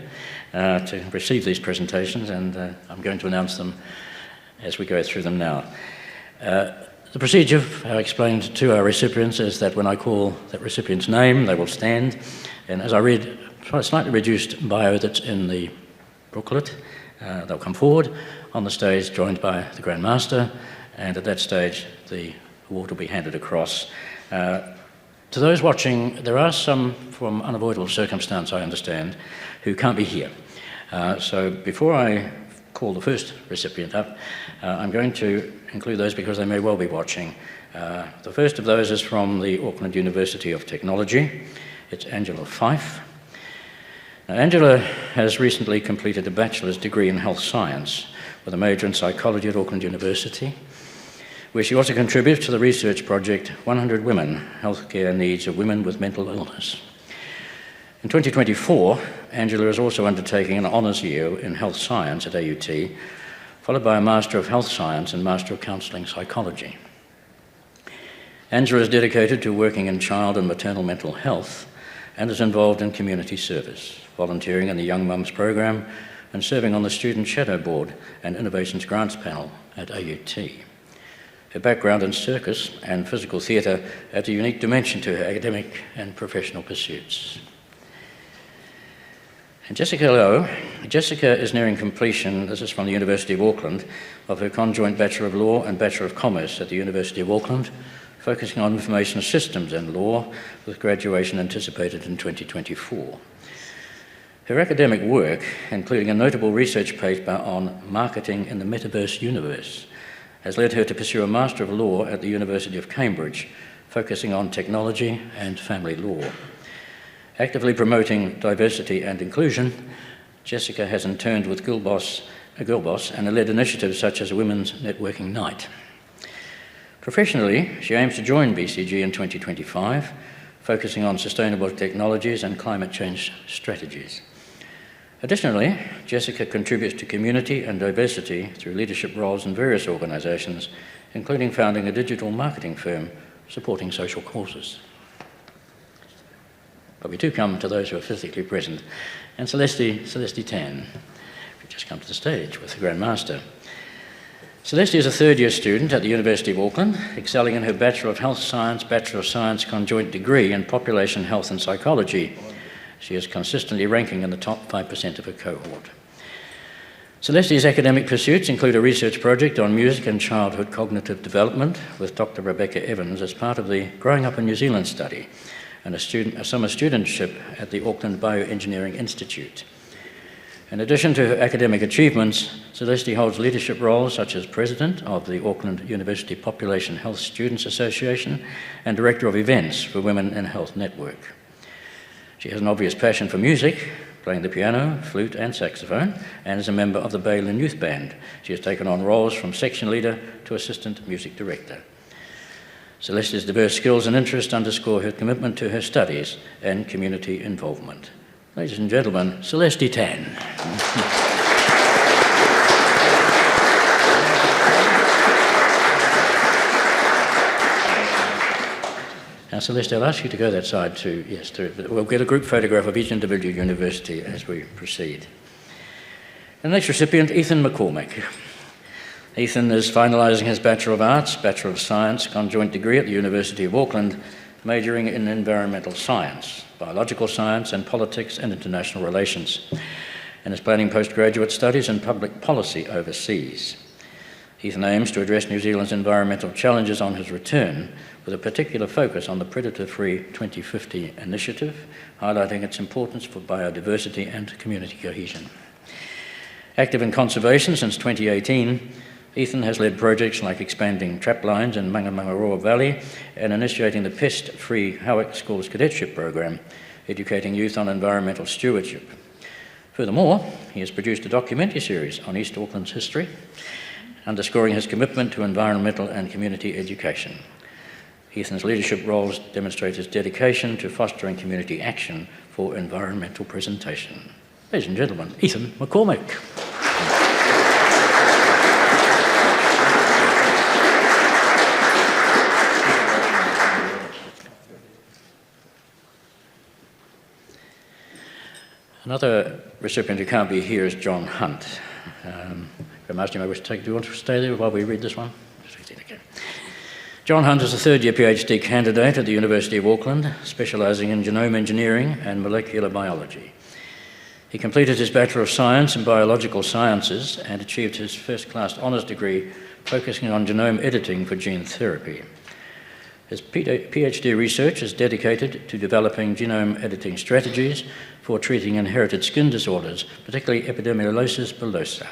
to receive these presentations, and I'm going to announce them as we go through them now. The procedure I explained to our recipients is that when I call that recipient's name, they will stand, and as I read a slightly reduced bio that's in the booklet, they'll come forward on the stage, joined by the Grand Master, and at that stage the award will be handed across. To those watching, there are some, from unavoidable circumstance I understand, who can't be here. So before I call the first recipient up, I'm going to include those because they may well be watching. The first of those is from the Auckland University of Technology. It's Angela Fife. Now, Angela has recently completed a bachelor's degree in health science with a major in psychology at Auckland University, where she also contributes to the research project 100 Women, Healthcare Needs of Women with Mental Illness. In 2024, Angela is also undertaking an honours year in health science at AUT, followed by a Master of Health Science and Master of Counselling Psychology. Angela is dedicated to working in child and maternal mental health and is involved in community service, volunteering in the Young Mums program and serving on the Student Shadow Board and Innovations Grants Panel at AUT. Her background in circus and physical theatre adds a unique dimension to her academic and professional pursuits. And Jessica Lowe. Jessica is nearing completion, this is from the University of Auckland, of her conjoint Bachelor of Law and Bachelor of Commerce at the University of Auckland, focusing on information systems and law, with graduation anticipated in 2024. Her academic work, including a notable research paper on marketing in the metaverse universe, has led her to pursue a Master of Law at the University of Cambridge, focusing on technology and family law. Actively promoting diversity and inclusion, Jessica has interned with Girlboss and led initiatives such as a Women's Networking Night. Professionally, she aims to join BCG in 2025, focusing on sustainable technologies and climate change strategies. Additionally, Jessica contributes to community and diversity through leadership roles in various organisations, including founding a digital marketing firm supporting social causes. But we do come to those who are physically present. And Celeste Tan, if you just come to the stage with the Grand Master. Celeste is a third-year student at the University of Auckland, excelling in her Bachelor of Health Science, Bachelor of Science conjoint degree in Population Health and Psychology. She is consistently ranking in the top 5% of her cohort. Celeste's academic pursuits include a research project on music and childhood cognitive development with Dr. Rebecca Evans as part of the Growing Up in New Zealand study, and a summer studentship at the Auckland Bioengineering Institute. In addition to her academic achievements, Celeste holds leadership roles such as President of the Auckland University Population Health Students Association and Director of Events for Women in Health Network. She has an obvious passion for music, playing the piano, flute and saxophone, and is a member of the Balin Youth Band. She has taken on roles from section leader to assistant music director. Celeste's diverse skills and interests underscore her commitment to her studies and community involvement. Ladies and gentlemen, Celeste Tan. Now, Celeste, I'll ask you to go that side we'll get a group photograph of each individual university as we proceed. The next recipient, Ethan McCormick. Ethan is finalising his Bachelor of Arts, Bachelor of Science conjoint degree at the University of Auckland, majoring in environmental science, biological science and politics and international relations, and is planning postgraduate studies in public policy overseas. Ethan aims to address New Zealand's environmental challenges on his return, with a particular focus on the Predator-Free 2050 initiative, highlighting its importance for biodiversity and community cohesion. Active in conservation since 2018, Ethan has led projects like expanding traplines in Mangamangaroa Valley and initiating the Pest-Free Howick Schools Cadetship Program, educating youth on environmental stewardship. Furthermore, he has produced a documentary series on East Auckland's history, underscoring his commitment to environmental and community education. Ethan's leadership roles demonstrate his dedication to fostering community action for environmental presentation. Ladies and gentlemen, Ethan McCormick. Another recipient who can't be here is John Hunt. Master, do you want to stay there while we read this one? Okay. John Hunt is a third-year PhD candidate at the University of Auckland, specialising in genome engineering and molecular biology. He completed his Bachelor of Science in Biological Sciences and achieved his first-class honours degree focusing on genome editing for gene therapy. His PhD research is dedicated to developing genome editing strategies for treating inherited skin disorders, particularly epidermolysis bullosa.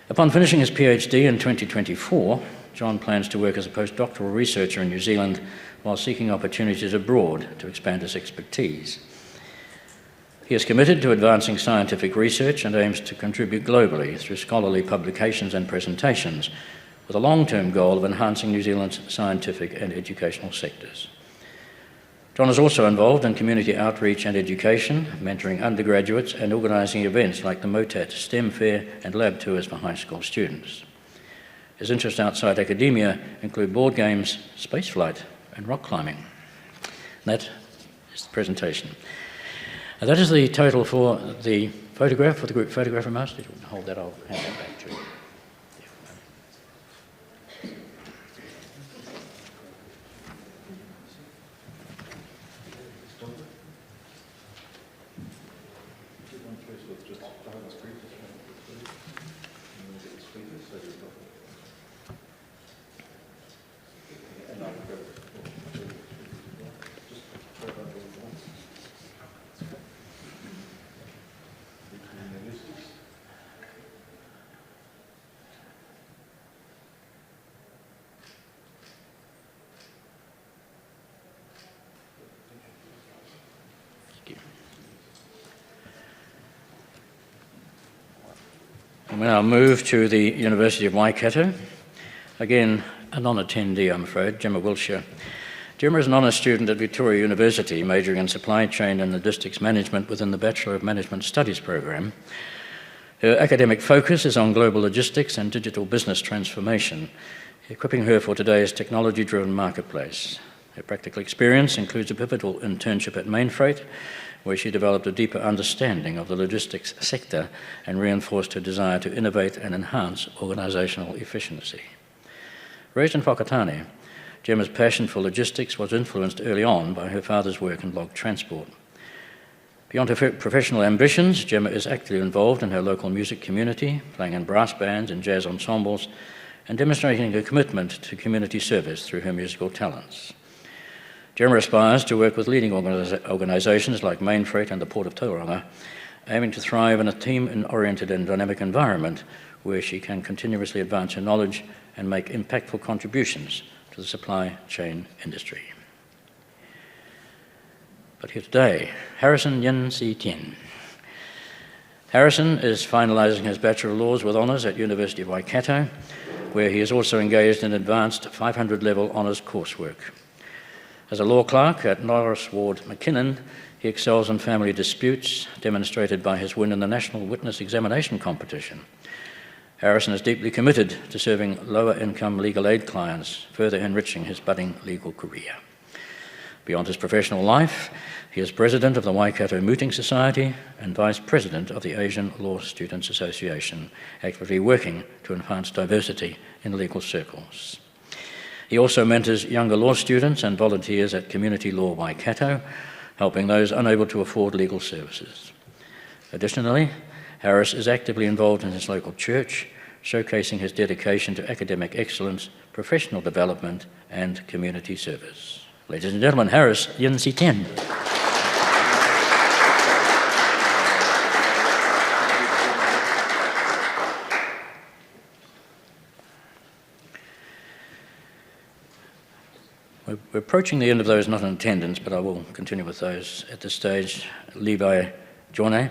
Upon finishing his PhD in 2024, John plans to work as a postdoctoral researcher in New Zealand while seeking opportunities abroad to expand his expertise. He is committed to advancing scientific research and aims to contribute globally through scholarly publications and presentations, with a long-term goal of enhancing New Zealand's scientific and educational sectors. John is also involved in community outreach and education, mentoring undergraduates and organising events like the MOTAT STEM Fair and lab tours for high school students. His interests outside academia include board games, spaceflight and rock climbing. That is the presentation. And that is the total for the photograph, for the group photographer master. You can hold that, I'll hand that back to you. We now move to the University of Waikato. Again, a non-attendee, I'm afraid, Gemma Wilshire. Gemma is an honours student at Victoria University, majoring in supply chain and logistics management within the Bachelor of Management Studies program. Her academic focus is on global logistics and digital business transformation, equipping her for today's technology-driven marketplace. Her practical experience includes a pivotal internship at Mainfreight, where she developed a deeper understanding of the logistics sector and reinforced her desire to innovate and enhance organisational efficiency. Raised in Whakatane, Gemma's passion for logistics was influenced early on by her father's work in log transport. Beyond her professional ambitions, Gemma is actively involved in her local music community, playing in brass bands and jazz ensembles, and demonstrating her commitment to community service through her musical talents. Gemma aspires to work with leading organisations like Mainfreight and the Port of Tauranga, aiming to thrive in a team-oriented and dynamic environment where she can continuously advance her knowledge and make impactful contributions to the supply chain industry. But here today, Harrison Yin Si Tien. Harrison is finalising his Bachelor of Laws with honours at University of Waikato, where he is also engaged in advanced 500-level honours coursework. As a law clerk at Norris Ward McKinnon, he excels in family disputes, demonstrated by his win in the National Witness Examination Competition. Harrison is deeply committed to serving lower-income legal aid clients, further enriching his budding legal career. Beyond his professional life, he is president of the Waikato Mooting Society and vice president of the Asian Law Students Association, actively working to enhance diversity in legal circles. He also mentors younger law students and volunteers at Community Law Waikato, helping those unable to afford legal services. Additionally, Harris is actively involved in his local church, showcasing his dedication to academic excellence, professional development, and community service. Ladies and gentlemen, Harris Yin Si Tien. We're approaching the end of those not in attendance, but I will continue with those at this stage. Levi Jorne.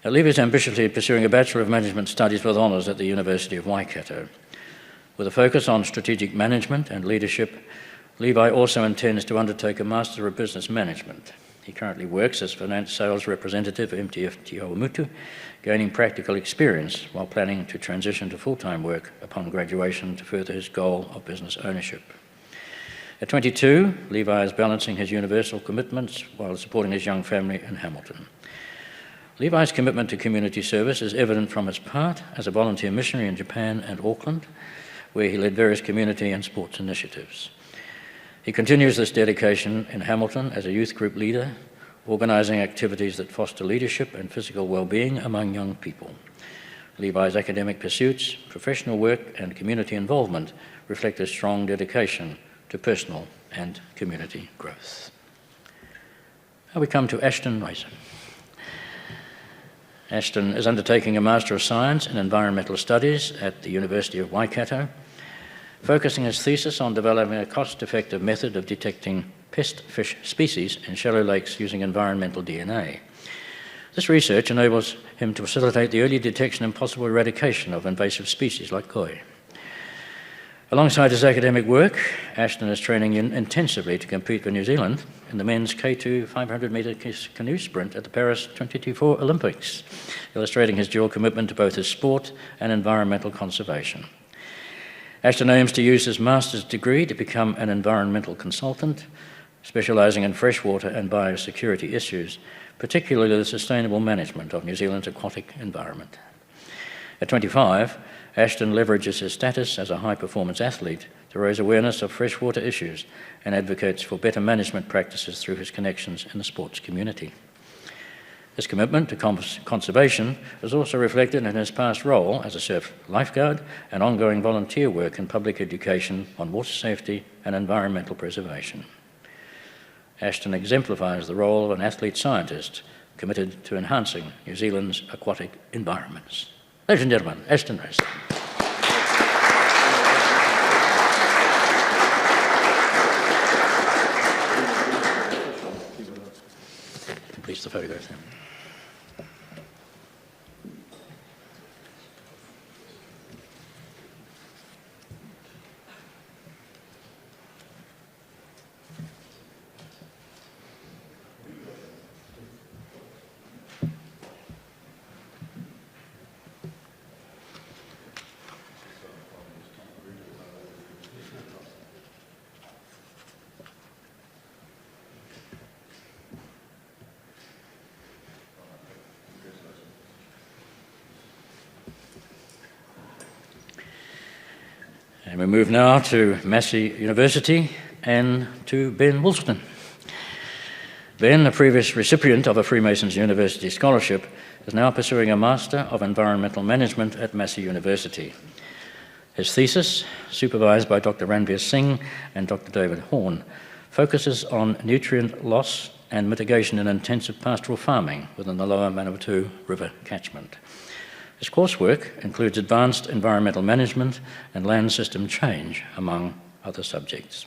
Levi is ambitiously pursuing a Bachelor of Management Studies with honours at the University of Waikato. With a focus on strategic management and leadership, Levi also intends to undertake a Master of Business Management. He currently works as finance sales representative for MTF Te Awamutu, gaining practical experience while planning to transition to full-time work upon graduation to further his goal of business ownership. At 22, Levi is balancing his universal commitments while supporting his young family in Hamilton. Levi's commitment to community service is evident from his part as a volunteer missionary in Japan and Auckland, where he led various community and sports initiatives. He continues this dedication in Hamilton as a youth group leader, organising activities that foster leadership and physical well-being among young people. Levi's academic pursuits, professional work and community involvement reflect a strong dedication to personal and community growth. Now we come to Ashton Racer. Ashton is undertaking a Master of Science in Environmental Studies at the University of Waikato, focusing his thesis on developing a cost-effective method of detecting pest fish species in shallow lakes using environmental DNA. This research enables him to facilitate the early detection and possible eradication of invasive species like koi. Alongside his academic work, Ashton is training intensively to compete for New Zealand in the men's K2 500-metre canoe sprint at the Paris 2024 Olympics, illustrating his dual commitment to both his sport and environmental conservation. Ashton aims to use his master's degree to become an environmental consultant, specialising in freshwater and biosecurity issues, particularly the sustainable management of New Zealand's aquatic environment. At 25, Ashton leverages his status as a high-performance athlete to raise awareness of freshwater issues and advocates for better management practices through his connections in the sports community. His commitment to conservation is also reflected in his past role as a surf lifeguard and ongoing volunteer work in public education on water safety and environmental preservation. Ashton exemplifies the role of an athlete scientist committed to enhancing New Zealand's aquatic environments. Ladies and gentlemen, Ashton Race. Completes the photograph then. And we move now to Massey University and to Ben Woolston. Ben, a previous recipient of a Freemasons University Scholarship, is now pursuing a Master of Environmental Management at Massey University. His thesis, supervised by Dr. Ranveer Singh and Dr. David Horn, focuses on nutrient loss and mitigation in intensive pastoral farming within the lower Manawatu River catchment. His coursework includes advanced environmental management and land system change, among other subjects.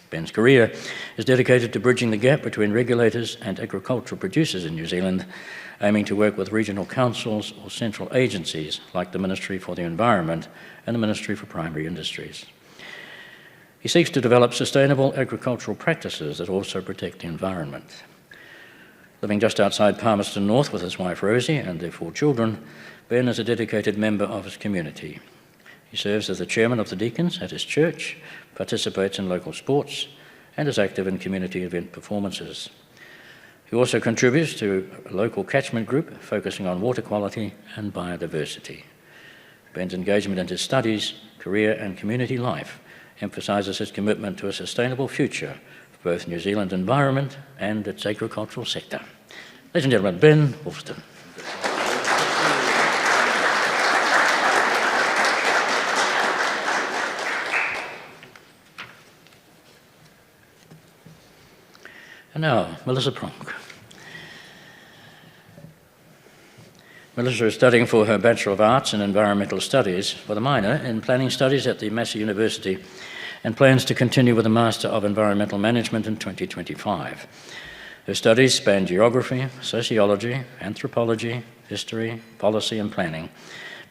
Ben's career is dedicated to bridging the gap between regulators and agricultural producers in New Zealand, aiming to work with regional councils or central agencies like the Ministry for the Environment and the Ministry for Primary Industries. He seeks to develop sustainable agricultural practices that also protect the environment. Living just outside Palmerston North with his wife Rosie and their 4 children, Ben is a dedicated member of his community. He serves as the chairman of the deacons at his church, participates in local sports, and is active in community event performances. He also contributes to a local catchment group focusing on water quality and biodiversity. Ben's engagement in his studies, career, and community life emphasises his commitment to a sustainable future for both New Zealand's environment and its agricultural sector. Ladies and gentlemen, Ben Woolston. And now, Melissa Pronk. Melissa is studying for her Bachelor of Arts in Environmental Studies with a minor in Planning Studies at the Massey University and plans to continue with a Master of Environmental Management in 2025. Her studies span geography, sociology, anthropology, history, policy and planning,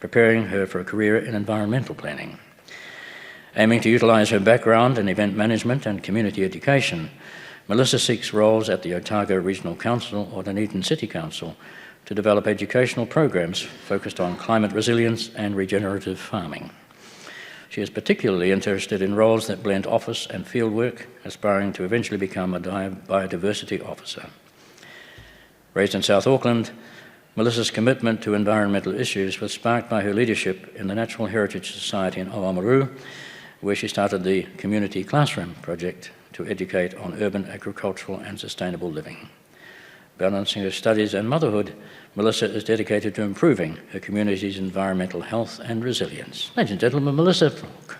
preparing her for a career in environmental planning. Aiming to utilise her background in event management and community education, Melissa seeks roles at the Otago Regional Council or Dunedin City Council to develop educational programs focused on climate resilience and regenerative farming. She is particularly interested in roles that blend office and field work, aspiring to eventually become a biodiversity officer. Raised in South Auckland, Melissa's commitment to environmental issues was sparked by her leadership in the Natural Heritage Society in Oamaru, where she started the Community Classroom project to educate on urban agricultural and sustainable living. Balancing her studies and motherhood, Melissa is dedicated to improving her community's environmental health and resilience. Ladies and gentlemen, Melissa Pronk.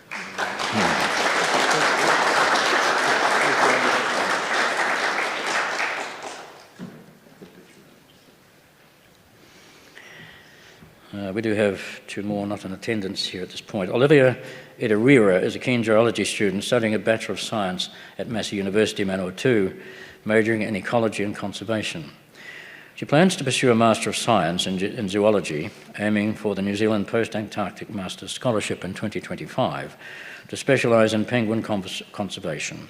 We do have 2 more not in attendance here at this point. Olivia Edarira is a keen geology student studying a Bachelor of Science at Massey University, Manawatu, majoring in ecology and conservation. She plans to pursue a Master of Science in Zoology, aiming for the New Zealand Post-Antarctic Master's Scholarship in 2025 to specialise in penguin conservation.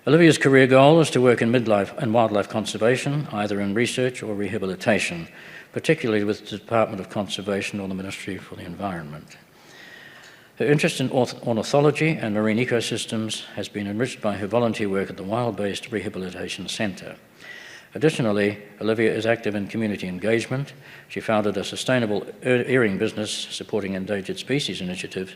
Olivia's career goal is to work in midlife and wildlife conservation, either in research or rehabilitation, particularly with the Department of Conservation or the Ministry for the Environment. Her interest in ornithology and marine ecosystems has been enriched by her volunteer work at the Wild-Based Rehabilitation Centre. Additionally, Olivia is active in community engagement. She founded a sustainable earring business supporting endangered species initiatives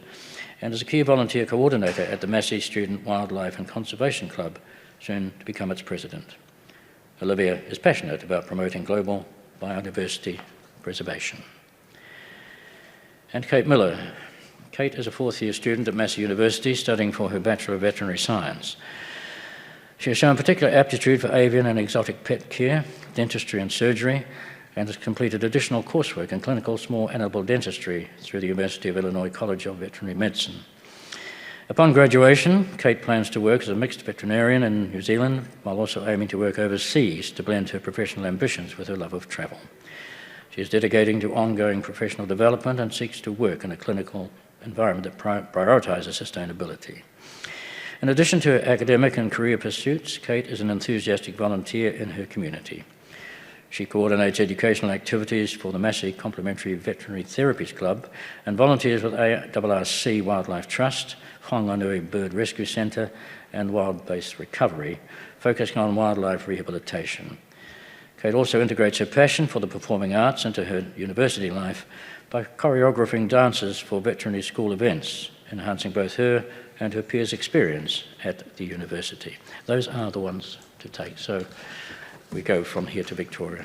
and is a key volunteer coordinator at the Massey Student Wildlife and Conservation Club, soon to become its president. Olivia is passionate about promoting global biodiversity preservation. And Kate Miller. Kate is a fourth-year student at Massey University studying for her Bachelor of Veterinary Science. She has shown particular aptitude for avian and exotic pet care, dentistry and surgery, and has completed additional coursework in clinical small animal dentistry through the University of Illinois College of Veterinary Medicine. Upon graduation, Kate plans to work as a mixed veterinarian in New Zealand, while also aiming to work overseas to blend her professional ambitions with her love of travel. She is dedicating to ongoing professional development and seeks to work in a clinical environment that prioritises sustainability. In addition to her academic and career pursuits, Kate is an enthusiastic volunteer in her community. She coordinates educational activities for the Massey Complementary Veterinary Therapies Club and volunteers with ARRC Wildlife Trust, Whanganui Bird Rescue Centre and Wild-Based Recovery, focusing on wildlife rehabilitation. Kate also integrates her passion for the performing arts into her university life by choreographing dances for veterinary school events, enhancing both her and her peers' experience at the university. Those are the ones to take. So we go from here to Victoria.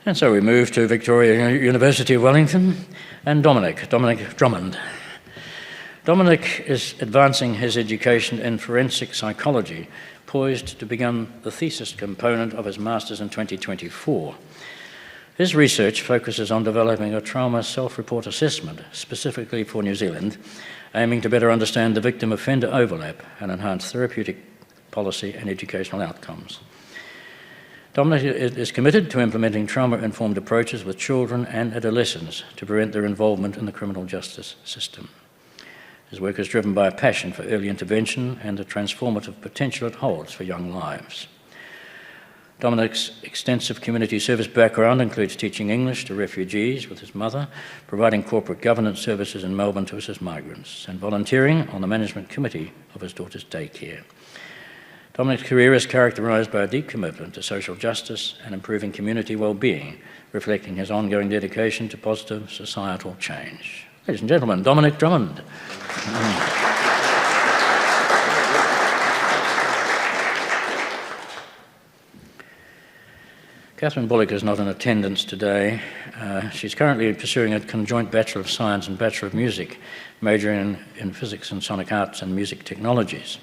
And so we move to Victoria University of Wellington and Dominic Drummond. Dominic is advancing his education in forensic psychology, poised to become the thesis component of his Masters in 2024. His research focuses on developing a trauma self-report assessment specifically for New Zealand, aiming to better understand the victim-offender overlap and enhance therapeutic policy and educational outcomes. Dominic is committed to implementing trauma-informed approaches with children and adolescents to prevent their involvement in the criminal justice system. His work is driven by a passion for early intervention and the transformative potential it holds for young lives. Dominic's extensive community service background includes teaching English to refugees with his mother, providing corporate governance services in Melbourne to assist migrants, and volunteering on the management committee of his daughter's daycare. Dominic's career is characterised by a deep commitment to social justice and improving community well-being, reflecting his ongoing dedication to positive societal change. Ladies and gentlemen, Dominic Drummond. Catherine Bullock is not in attendance today. She's currently pursuing a conjoint Bachelor of Science and Bachelor of Music, majoring in Physics and Sonic Arts and Music Technologies.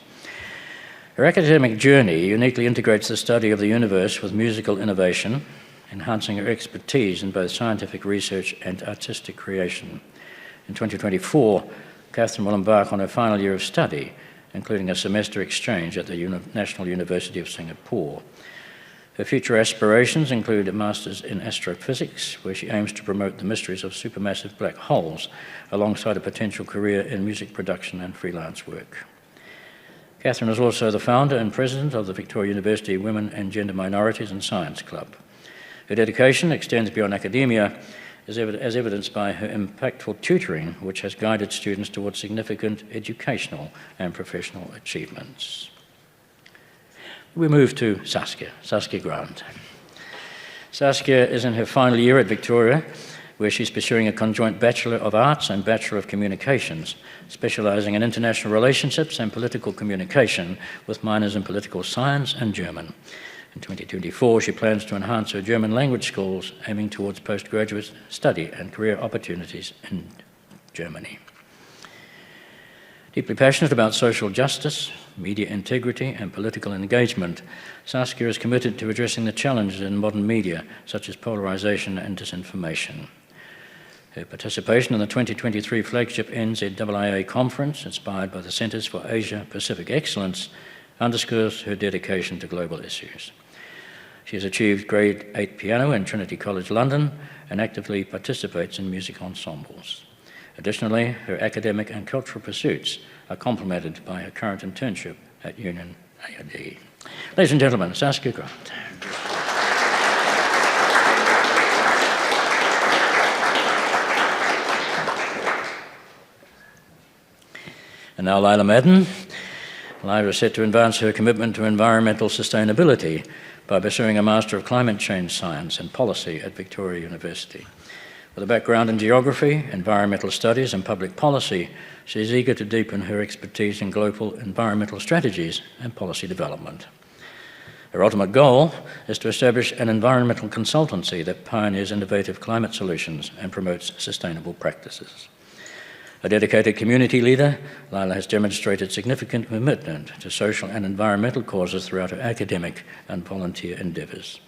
Her academic journey uniquely integrates the study of the universe with musical innovation, enhancing her expertise in both scientific research and artistic creation. In 2024, Catherine will embark on her final year of study, including a semester exchange at the National University of Singapore. Her future aspirations include a Master's in Astrophysics, where she aims to promote the mysteries of supermassive black holes, alongside a potential career in music production and freelance work. Catherine is also the founder and president of the Victoria University Women and Gender Minorities and Science Club. Her dedication extends beyond academia, as evidenced by her impactful tutoring, which has guided students towards significant educational and professional achievements. We move to Saskia Grant. Saskia is in her final year at Victoria, where she's pursuing a conjoint Bachelor of Arts and Bachelor of Communications, specialising in international relationships and political communication with minors in political science and German. In 2024, she plans to enhance her German language skills, aiming towards postgraduate study and career opportunities in Germany. Deeply passionate about social justice, media integrity, and political engagement, Saskia is committed to addressing the challenges in modern media, such as polarisation and disinformation. Her participation in the 2023 flagship NZAA conference, inspired by the Centres for Asia-Pacific Excellence, underscores her dedication to global issues. She has achieved Grade 8 piano in Trinity College London and actively participates in music ensembles. Additionally, her academic and cultural pursuits are complemented by her current internship at Union ARD. Ladies and gentlemen, Saskia Grant. And now Lila Madden. Lila is set to advance her commitment to environmental sustainability by pursuing a Master of Climate Change Science and Policy at Victoria University. With a background in geography, environmental studies and public policy, she is eager to deepen her expertise in global environmental strategies and policy development. Her ultimate goal is to establish an environmental consultancy that pioneers innovative climate solutions and promotes sustainable practices. A dedicated community leader, Lila has demonstrated significant commitment to social and environmental causes throughout her academic and volunteer endeavours.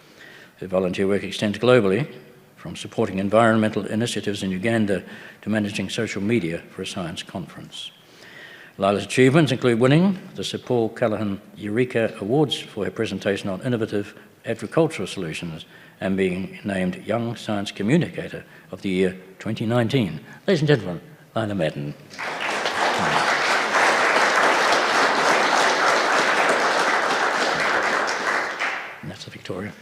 Her volunteer work extends globally, from supporting environmental initiatives in Uganda to managing social media for a science conference. Lila's achievements include winning the Sir Paul Callaghan Eureka Awards for her presentation on innovative agricultural solutions and being named Young Science Communicator of the Year 2019. Ladies and gentlemen, Lila Madden. And that's the Victoria.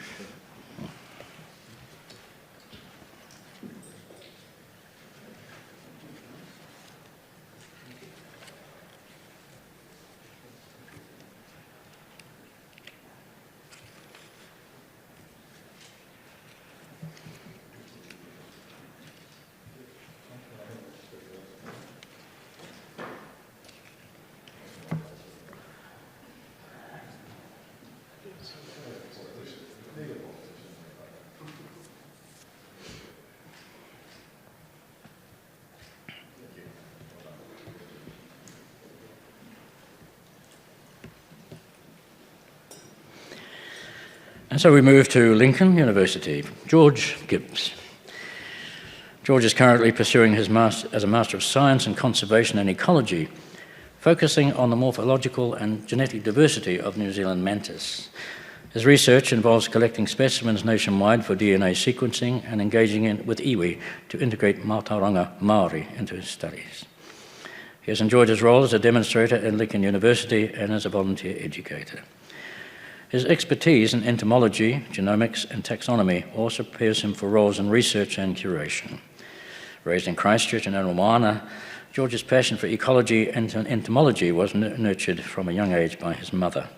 And so we move to Lincoln University. George Gibbs. George is currently pursuing his as a Master of Science in Conservation and Ecology, focusing on the morphological and genetic diversity of New Zealand mantis. His research involves collecting specimens nationwide for DNA sequencing and engaging with iwi to integrate Mātauranga Māori into his studies. He has enjoyed his role as a demonstrator at Lincoln University and as a volunteer educator. His expertise in entomology, genomics, and taxonomy also prepares him for roles in research and curation. Raised in Christchurch and Moana, George's passion for ecology and entomology was nurtured from a young age by his mother.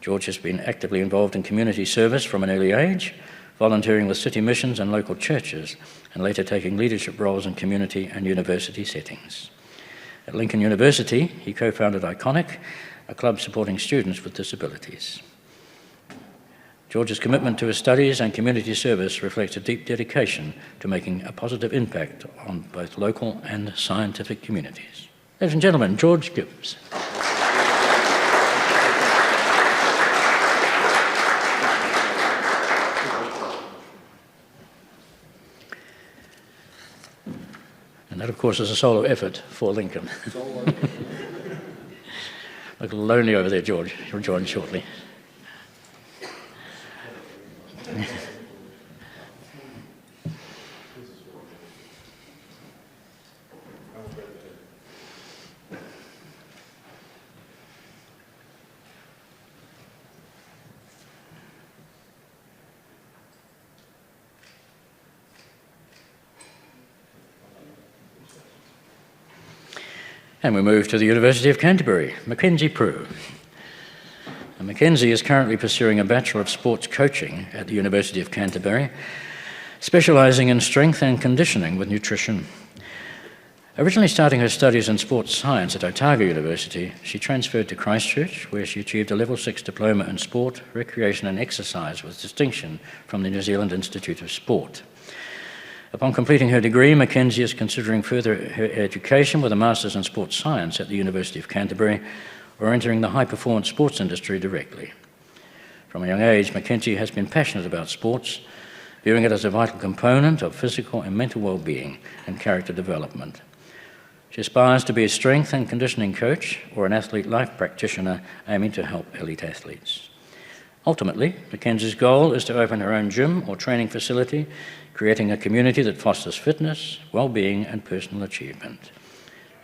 George has been actively involved in community service from an early age, volunteering with city missions and local churches, and later taking leadership roles in community and university settings. At Lincoln University, he co-founded Iconic, a club supporting students with disabilities. George's commitment to his studies and community service reflects a deep dedication to making a positive impact on both local and scientific communities. Ladies and gentlemen, George Gibbs. And that, of course, is a solo effort for Lincoln. Look a little lonely over there, George. You'll join shortly. And we move to the University of Canterbury, Mackenzie Prue. And Mackenzie is currently pursuing a Bachelor of Sports Coaching at the University of Canterbury, specialising in strength and conditioning with nutrition. Originally starting her studies in sports science at Otago University, she transferred to Christchurch, where she achieved a Level 6 diploma in sport, recreation and exercise with distinction from the New Zealand Institute of Sport. Upon completing her degree, Mackenzie is considering further her education with a Master's in Sports Science at the University of Canterbury, or entering the high-performance sports industry directly. From a young age, Mackenzie has been passionate about sports, viewing it as a vital component of physical and mental well-being and character development. She aspires to be a strength and conditioning coach or an athlete life practitioner aiming to help elite athletes. Ultimately, Mackenzie's goal is to open her own gym or training facility, creating a community that fosters fitness, well-being and personal achievement.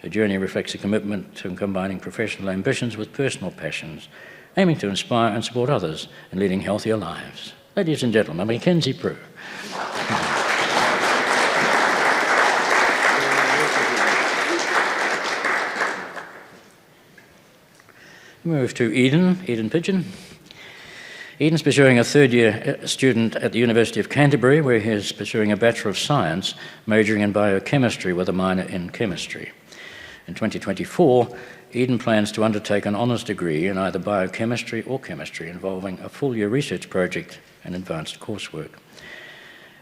Her journey reflects a commitment to combining professional ambitions with personal passions, aiming to inspire and support others in leading healthier lives. Ladies and gentlemen, Mackenzie Prue. Move to Eden Pigeon. Eden's pursuing a third-year student at the University of Canterbury, where he is pursuing a Bachelor of Science, majoring in biochemistry with a minor in chemistry. In 2024, Eden plans to undertake an honours degree in either biochemistry or chemistry, involving a full-year research project and advanced coursework.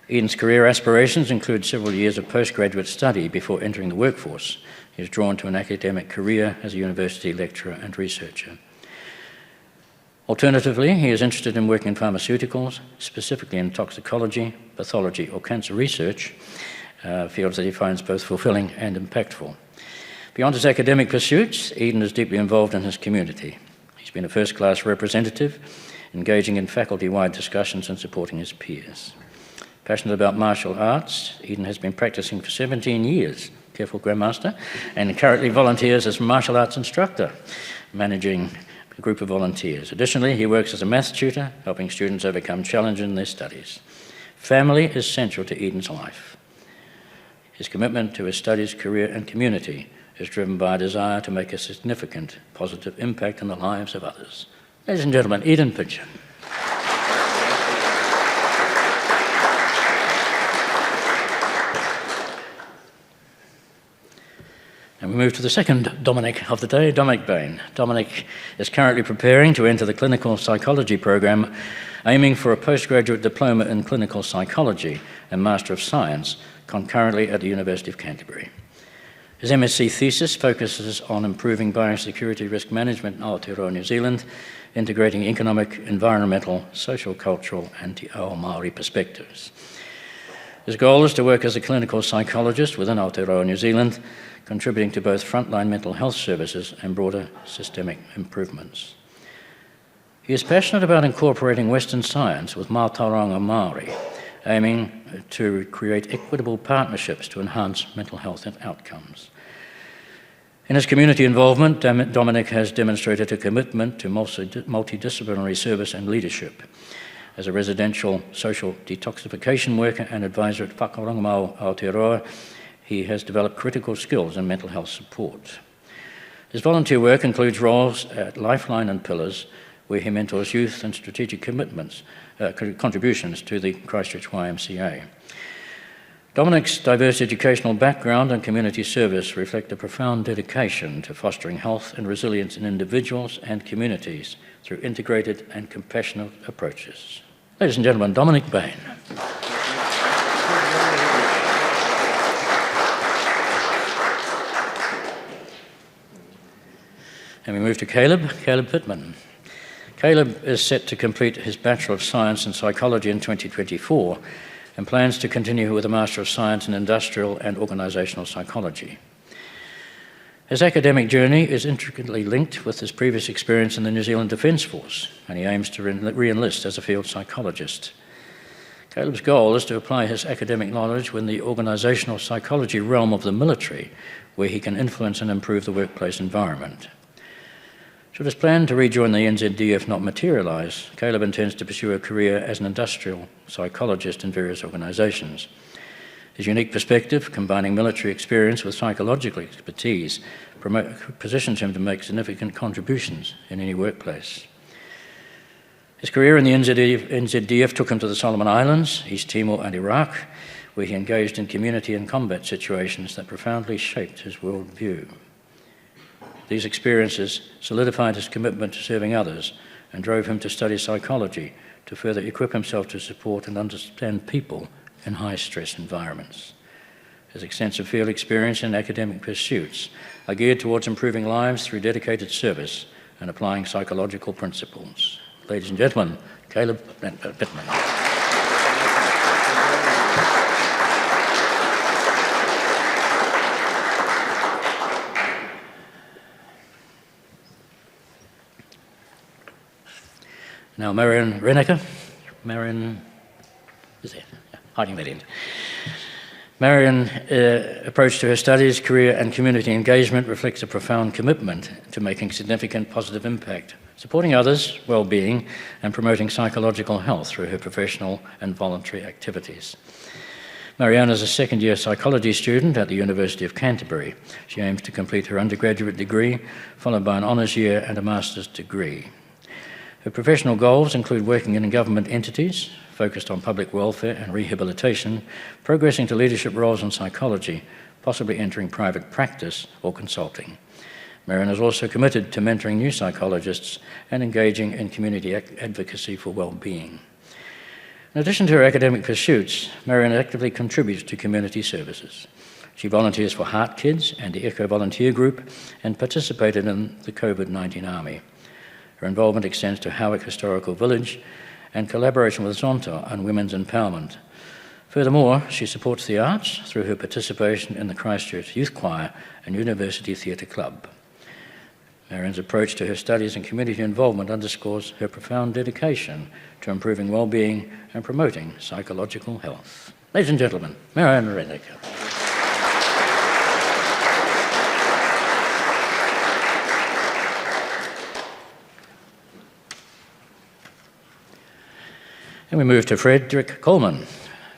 Eden's career aspirations include several years of postgraduate study before entering the workforce. He is drawn to an academic career as a university lecturer and researcher. Alternatively, he is interested in working in pharmaceuticals, specifically in toxicology, pathology, or cancer research, fields that he finds both fulfilling and impactful. Beyond his academic pursuits, Eden is deeply involved in his community. He's been a first-class representative, engaging in faculty-wide discussions and supporting his peers. Passionate about martial arts, Eden has been practicing for 17 years, careful Grandmaster, and currently volunteers as a martial arts instructor, managing a group of volunteers. Additionally, he works as a maths tutor, helping students overcome challenges in their studies. Family is central to Eden's life. His commitment to his studies, career, and community is driven by a desire to make a significant positive impact in the lives of others. Ladies and gentlemen, Eden Pigeon. And we move to the second Dominic of the day, Dominic Bain. Dominic is currently preparing to enter the clinical psychology program, aiming for a postgraduate diploma in clinical psychology and Master of Science concurrently at the University of Canterbury. His MSc thesis focuses on improving biosecurity risk management in Aotearoa, New Zealand, integrating economic, environmental, social, cultural, and te ao Māori perspectives. His goal is to work as a clinical psychologist within Aotearoa, New Zealand, contributing to both frontline mental health services and broader systemic improvements. He is passionate about incorporating Western science with Mātauranga Māori, aiming to create equitable partnerships to enhance mental health and outcomes. In his community involvement, Dominic has demonstrated a commitment to multidisciplinary service and leadership. As a residential social detoxification worker and advisor at Whakarongamau Aotearoa, he has developed critical skills in mental health support. His volunteer work includes roles at Lifeline and Pillars, where he mentors youth and strategic contributions to the Christchurch YMCA. Dominic's diverse educational background and community service reflect a profound dedication to fostering health and resilience in individuals and communities through integrated and compassionate approaches. Ladies and gentlemen, Dominic Bain. And we move to Caleb Pittman. Caleb is set to complete his Bachelor of Science in Psychology in 2024 and plans to continue with a Master of Science in Industrial and Organisational Psychology. His academic journey is intricately linked with his previous experience in the New Zealand Defence Force, and he aims to re-enlist as a field psychologist. Caleb's goal is to apply his academic knowledge within the organisational psychology realm of the military, where he can influence and improve the workplace environment. Should his plan to rejoin the NZDF not materialise, Caleb intends to pursue a career as an industrial psychologist in various organisations. His unique perspective, combining military experience with psychological expertise, positions him to make significant contributions in any workplace. His career in the NZDF took him to the Solomon Islands, East Timor and Iraq, where he engaged in community and combat situations that profoundly shaped his worldview. These experiences solidified his commitment to serving others and drove him to study psychology to further equip himself to support and understand people in high-stress environments. His extensive field experience and academic pursuits are geared towards improving lives through dedicated service and applying psychological principles. Ladies and gentlemen, Caleb Pittman. Now, Marion Renneker. Marion, is there? Yeah, hiding that end. Marion approach to her studies, career and community engagement reflects a profound commitment to making significant positive impact, supporting others' well-being and promoting psychological health through her professional and voluntary activities. Marianne is a second-year psychology student at the University of Canterbury. She aims to complete her undergraduate degree, followed by an honours year and a master's degree. Her professional goals include working in government entities, focused on public welfare and rehabilitation, progressing to leadership roles in psychology, possibly entering private practice or consulting. Marion is also committed to mentoring new psychologists and engaging in community advocacy for well-being. In addition to her academic pursuits, Marion actively contributes to community services. She volunteers for Heart Kids and the Echo Volunteer Group and participated in the COVID-19 Army. Her involvement extends to Howick Historical Village and collaboration with Zonta on women's empowerment. Furthermore, she supports the arts through her participation in the Christchurch Youth Choir and University Theatre Club. Marion's approach to her studies and community involvement underscores her profound dedication to improving well-being and promoting psychological health. Ladies and gentlemen, Marion Renneker. And we move to Frederick Coleman.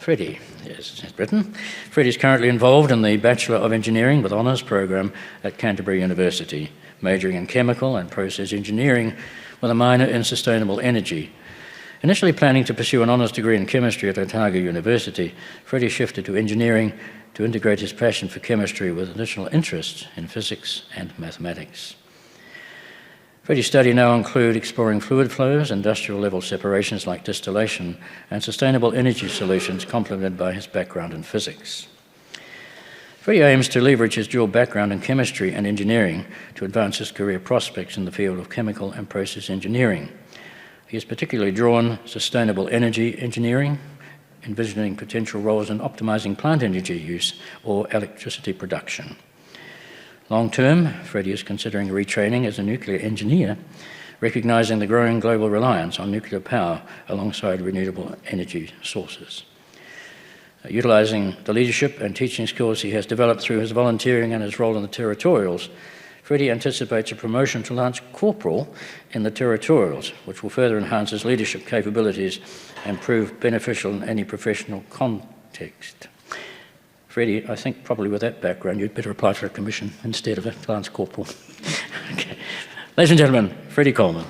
Freddie is Britain. Freddie is currently involved in the Bachelor of Engineering with Honours program at Canterbury University, majoring in chemical and process engineering with a minor in sustainable energy. Initially planning to pursue an honours degree in chemistry at Otago University, Freddie shifted to engineering to integrate his passion for chemistry with additional interests in physics and mathematics. Freddie's studies now include exploring fluid flows, industrial level separations like distillation, and sustainable energy solutions complemented by his background in physics. Freddie aims to leverage his dual background in chemistry and engineering to advance his career prospects in the field of chemical and process engineering. He is particularly drawn to sustainable energy engineering, envisioning potential roles in optimizing plant energy use or electricity production. Long-term, Freddie is considering retraining as a nuclear engineer, recognising the growing global reliance on nuclear power alongside renewable energy sources. Utilising the leadership and teaching skills he has developed through his volunteering and his role in the Territorials, Freddie anticipates a promotion to Lance Corporal in the Territorials, which will further enhance his leadership capabilities and prove beneficial in any professional context. Freddie, I think probably with that background, you'd better apply for a commission instead of a Lance Corporal. Okay. Ladies and gentlemen, Freddie Coleman.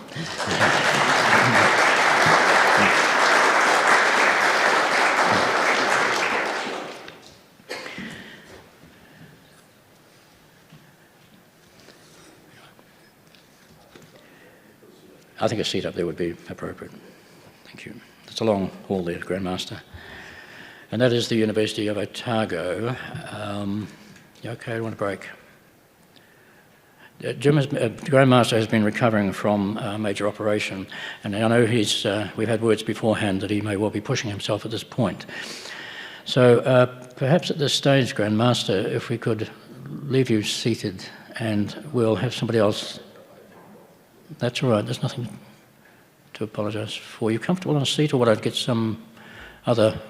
I think a seat up there would be appropriate. Thank you. It's a long hall there, Grandmaster. And that is the University of Otago. You okay, I want a break. Grandmaster has been recovering from a major operation, and I know we've had words beforehand that he may well be pushing himself at this point. So perhaps at this stage, Grandmaster, if we could leave you seated and we'll have somebody else. That's all right, there's nothing to apologise for. Are you comfortable on a seat, or would I get some other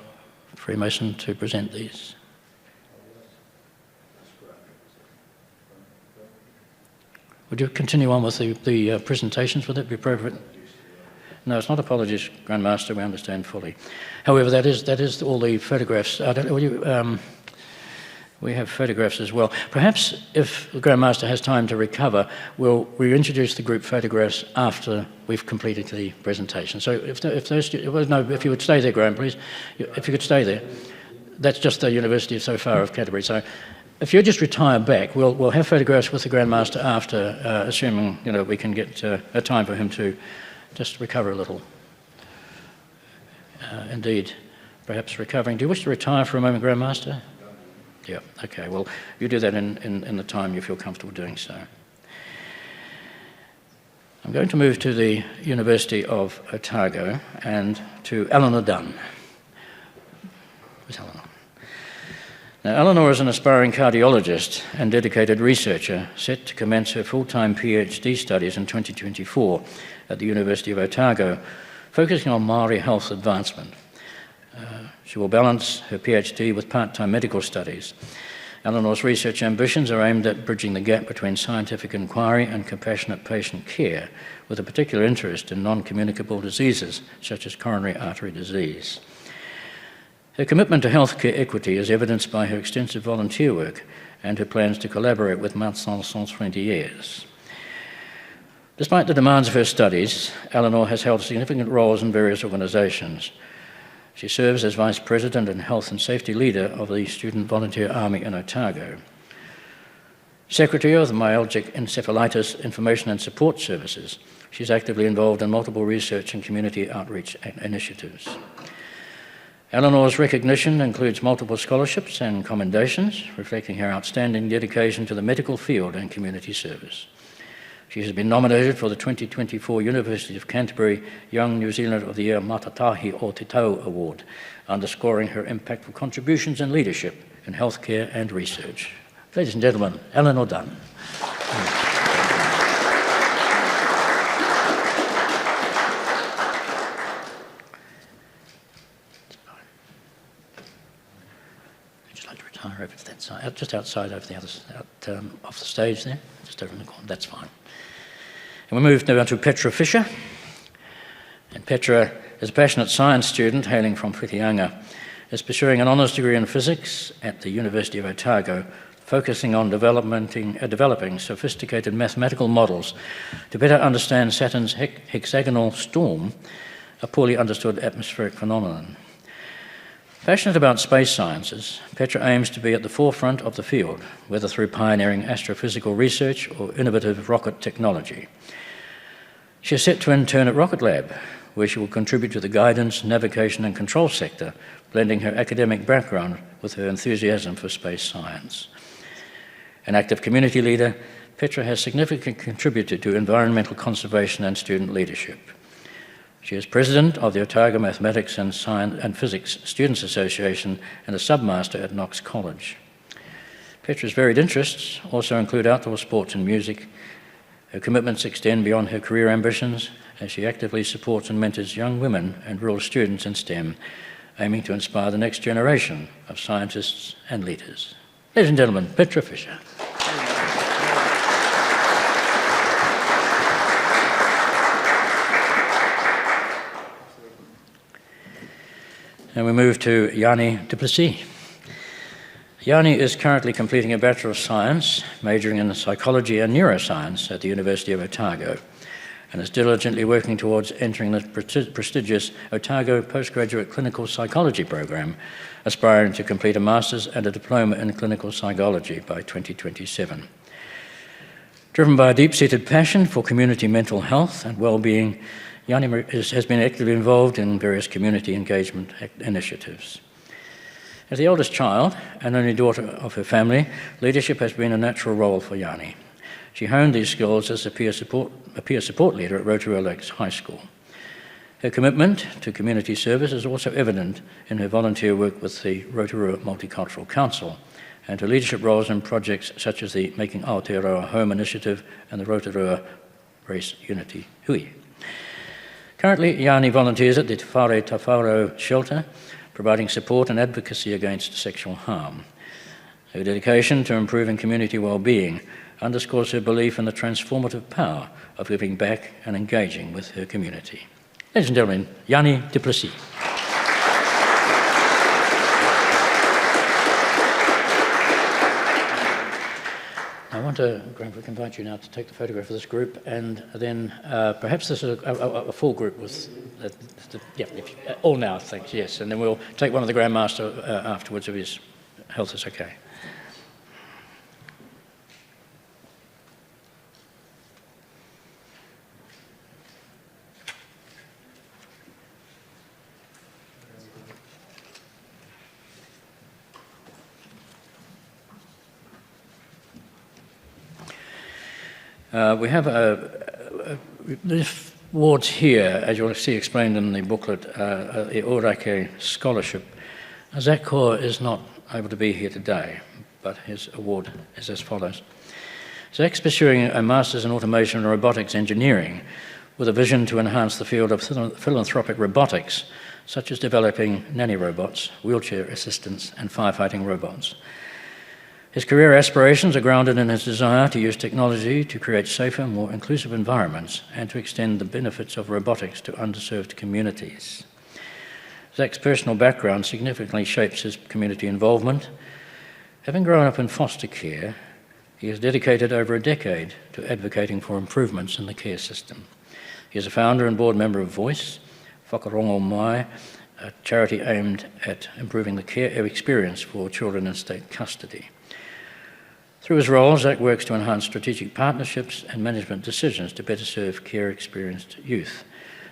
Freemason to present these? Would you continue on with the presentations? Would that be appropriate? No, it's not apologies, Grandmaster, we understand fully. However, that is all the photographs. We have photographs as well. Perhaps if the Grandmaster has time to recover, we'll reintroduce the group photographs after we've completed the presentation. So if you would stay there, Graham, please. If you could stay there. that's just the University so far of Canterbury. So if you just retire back, we'll have photographs with the Grand Master after, assuming we can get a time for him to just recover a little. Indeed, perhaps recovering. Do you wish to retire for a moment, Grand Master? Yeah, okay. Well, you do that in the time you feel comfortable doing so. I'm going to move to the University of Otago and to Eleanor Dunn. Where's Eleanor? Now, Eleanor is an aspiring cardiologist and dedicated researcher set to commence her full-time PhD studies in 2024 at the University of Otago, focusing on Māori health advancement. She will balance her PhD with part-time medical studies. Eleanor's research ambitions are aimed at bridging the gap between scientific inquiry and compassionate patient care, with a particular interest in non-communicable diseases such as coronary artery disease. Her commitment to healthcare equity is evidenced by her extensive volunteer work and her plans to collaborate with Médecins Sans Frontières. Despite the demands of her studies, Eleanor has held significant roles in various organisations. She serves as Vice President and Health and Safety Leader of the Student Volunteer Army in Otago, Secretary of the Myalgic Encephalitis Information and Support Services. She's actively involved in multiple research and community outreach initiatives. Eleanor's recognition includes multiple scholarships and commendations, reflecting her outstanding dedication to the medical field and community service. She has been nominated for the 2024 University of Canterbury Young New Zealander of the Year Matatahi o Te Tau Award, underscoring her impactful contributions and leadership in healthcare and research. Ladies and gentlemen, Eleanor Dunn. Would you like to retire over to that side, just outside over the other off the stage there, just over in the corner? That's fine. And we move now to Petra Fisher. And Petra is a passionate science student hailing from Whitianga, is pursuing an honours degree in physics at the University of Otago, focusing on developing sophisticated mathematical models to better understand Saturn's hexagonal storm, a poorly understood atmospheric phenomenon. Passionate about space sciences, Petra aims to be at the forefront of the field, whether through pioneering astrophysical research or innovative rocket technology. She is set to intern at Rocket Lab, where she will contribute to the guidance, navigation and control sector, blending her academic background with her enthusiasm for space science. An active community leader, Petra has significantly contributed to environmental conservation and student leadership. She is president of the Otago Mathematics and Science and Physics Students Association and a submaster at Knox College. Petra's varied interests also include outdoor sports and music. Her commitments extend beyond her career ambitions as she actively supports and mentors young women and rural students in STEM, aiming to inspire the next generation of scientists and leaders. Ladies and gentlemen, Petra Fisher. And we move to Yanni Duplessis. Yanni is currently completing a Bachelor of Science, majoring in psychology and neuroscience at the University of Otago, and is diligently working towards entering the prestigious Otago Postgraduate Clinical Psychology program, aspiring to complete a Master's and a Diploma in Clinical Psychology by 2027. Driven by a deep-seated passion for community mental health and well-being, Yanni has been actively involved in various community engagement initiatives. As the eldest child and only daughter of her family, leadership has been a natural role for Yanni. She honed these skills as a peer support leader at Rotorua Lakes High School. Her commitment to community service is also evident in her volunteer work with the Rotorua Multicultural Council and her leadership roles in projects such as the Making Aotearoa Home Initiative and the Rotorua Race Unity Hui. Currently, Yanni volunteers at the Te Whare Tawharo shelter, providing support and advocacy against sexual harm. Her dedication to improving community well-being underscores her belief in the transformative power of giving back and engaging with her community. Ladies and gentlemen, Yanni Duplessis. I want to, Graham, if we can invite you now to take the photograph of this group, and then perhaps this is a full group with, all now, thanks, yes, and then we'll take one of the Grand Master afterwards if his health is okay. We have these awards here, as you'll see explained in the booklet, the Orake Scholarship. Zach Kaur is not able to be here today, but his award is as follows. Zach's pursuing a Master's in Automation and Robotics Engineering with a vision to enhance the field of philanthropic robotics, such as developing nanny robots, wheelchair assistants, and firefighting robots. His career aspirations are grounded in his desire to use technology to create safer, more inclusive environments and to extend the benefits of robotics to underserved communities. Zach's personal background significantly shapes his community involvement. Having grown up in foster care, he has dedicated over a decade to advocating for improvements in the care system. He is a founder and board member of Voice, Whakarongo Mai, a charity aimed at improving the care experience for children in state custody. Through his role, Zach works to enhance strategic partnerships and management decisions to better serve care-experienced youth,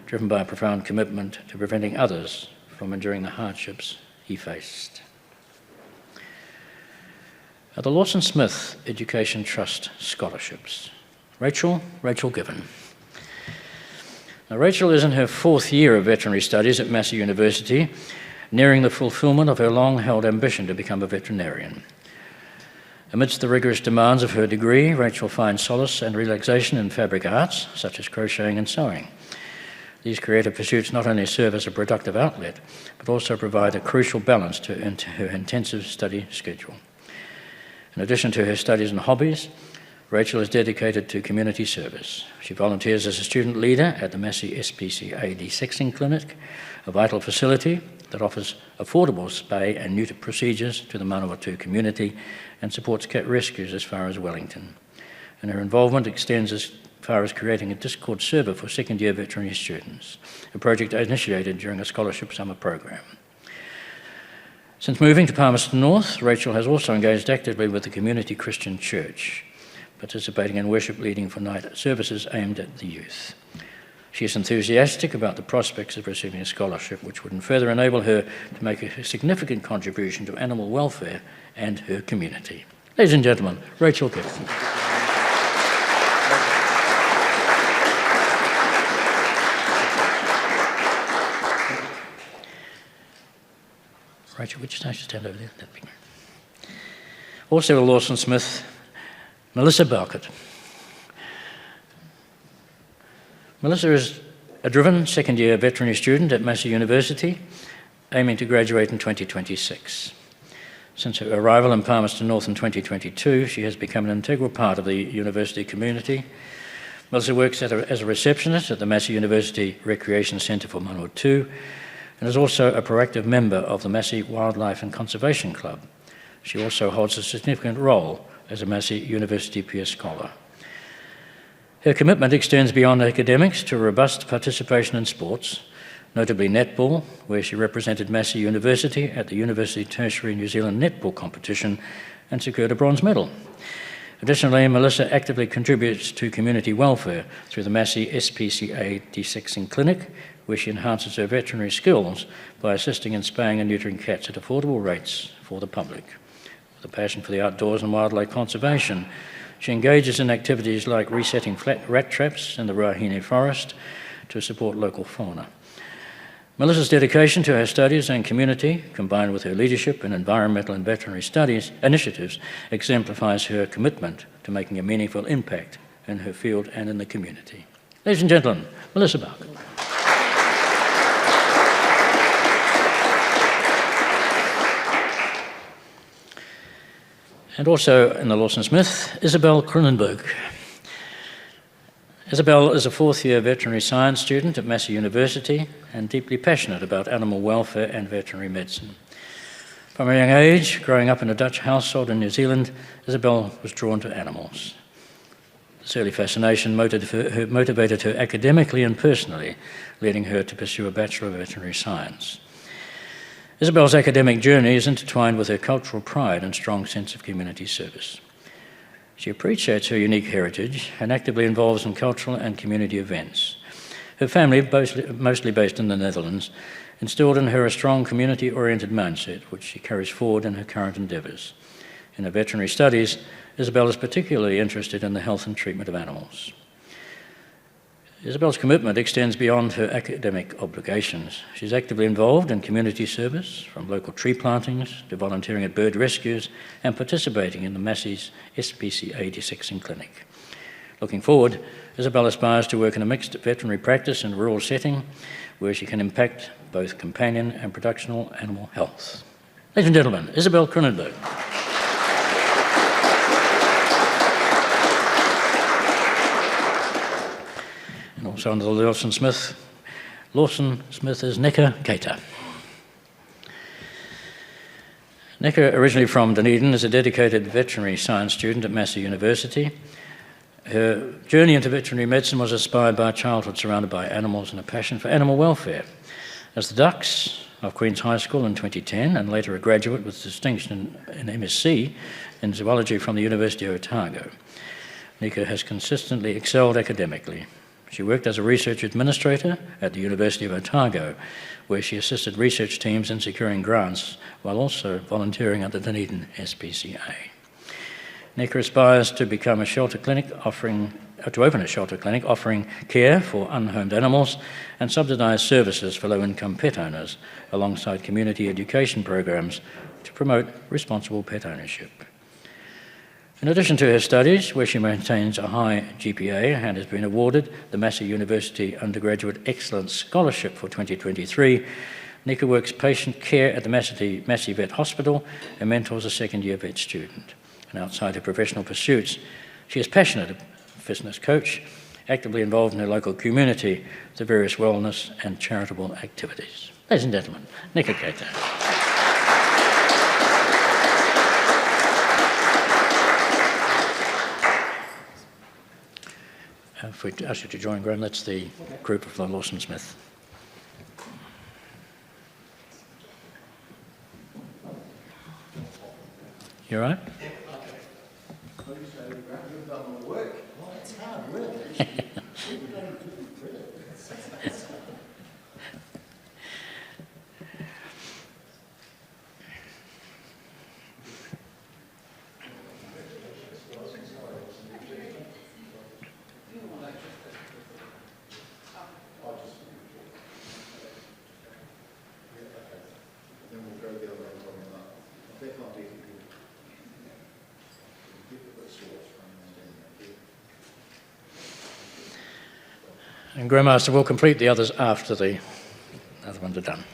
driven by a profound commitment to preventing others from enduring the hardships he faced. The Lawson Smith Education Trust Scholarships. Rachel Given. Now, Rachel is in her 4th year of veterinary studies at Massey University, nearing the fulfilment of her long-held ambition to become a veterinarian. Amidst the rigorous demands of her degree, Rachel finds solace and relaxation in fabric arts, such as crocheting and sewing. These creative pursuits not only serve as a productive outlet, but also provide a crucial balance to her intensive study schedule. In addition to her studies and hobbies, Rachel is dedicated to community service. She volunteers as a student leader at the Massey SPCA desexing clinic, a vital facility that offers affordable spay and neuter procedures to the Manawatu community and supports cat rescues as far as Wellington. And her involvement extends as far as creating a Discord server for second-year veterinary students, a project initiated during a scholarship summer program. Since moving to Palmerston North, Rachel has also engaged actively with the Community Christian Church, participating in worship leading for night services aimed at the youth. She is enthusiastic about the prospects of receiving a scholarship, which would further enable her to make a significant contribution to animal welfare and her community. Ladies and gentlemen, Rachel Giffen. Rachel, would you just stand over there? That'd be great. Also at Lawson Smith, Melissa Balkett. Melissa is a driven second-year veterinary student at Massey University, aiming to graduate in 2026. Since her arrival in Palmerston North in 2022, she has become an integral part of the university community. Melissa works as a receptionist at the Massey University Recreation Centre for Manawatu and is also a proactive member of the Massey Wildlife and Conservation Club. She also holds a significant role as a Massey University Peer Scholar. Her commitment extends beyond academics to robust participation in sports, notably netball, where she represented Massey University at the University Tertiary New Zealand Netball Competition and secured a bronze medal. Additionally, Melissa actively contributes to community welfare through the Massey SPCA desexing clinic, where she enhances her veterinary skills by assisting in spaying and neutering cats at affordable rates for the public. With a passion for the outdoors and wildlife conservation, she engages in activities like resetting flat rat traps in the Ruahine forest to support local fauna. Melissa's dedication to her studies and community, combined with her leadership in environmental and veterinary studies initiatives, exemplifies her commitment to making a meaningful impact in her field and in the community. Ladies and gentlemen, Melissa Barker. And also in the Lawson Smith, Isabel Cronenberg. Isabel is a 4th-year veterinary science student at Massey University and deeply passionate about animal welfare and veterinary medicine. From a young age, growing up in a Dutch household in New Zealand, Isabel was drawn to animals. This early fascination motivated her academically and personally, leading her to pursue a Bachelor of Veterinary Science. Isabel's academic journey is intertwined with her cultural pride and strong sense of community service. She appreciates her unique heritage and actively involves in cultural and community events. Her family, mostly based in the Netherlands, instilled in her a strong community-oriented mindset, which she carries forward in her current endeavours. In her veterinary studies, Isabel is particularly interested in the health and treatment of animals. Isabel's commitment extends beyond her academic obligations. She's actively involved in community service, from local tree plantings to volunteering at bird rescues and participating in the Massey's SPCA dissecting clinic. Looking forward, Isabel aspires to work in a mixed veterinary practice in a rural setting where she can impact both companion and productional animal health. Ladies and gentlemen, Isabel Cronenberg. And also under the Lawson Smith is Nika Keita. Nika, originally from Dunedin, is a dedicated veterinary science student at Massey University. Her journey into veterinary medicine was inspired by a childhood surrounded by animals and a passion for animal welfare. As the Ducks of Queen's High School in 2010, and later a graduate with distinction in MSc in zoology from the University of Otago, Nika has consistently excelled academically. She worked as a research administrator at the University of Otago, where she assisted research teams in securing grants while also volunteering at the Dunedin SPCA. Nika aspires to become a shelter clinic to open a shelter clinic offering care for unhomed animals and subsidised services for low-income pet owners, alongside community education programs to promote responsible pet ownership. In addition to her studies, where she maintains a high GPA and has been awarded the Massey University Undergraduate Excellence Scholarship for 2023, Nika works patient care at the Massey Vet Hospital and mentors a second-year vet student. And outside her professional pursuits, she is passionate, a fitness coach, actively involved in her local community through various wellness and charitable activities. Ladies and gentlemen, Nika Keita. If we ask you to join, Graham, that's the group of the Lawson Smith. You all right? And Grandmaster will complete the others after the other ones are done.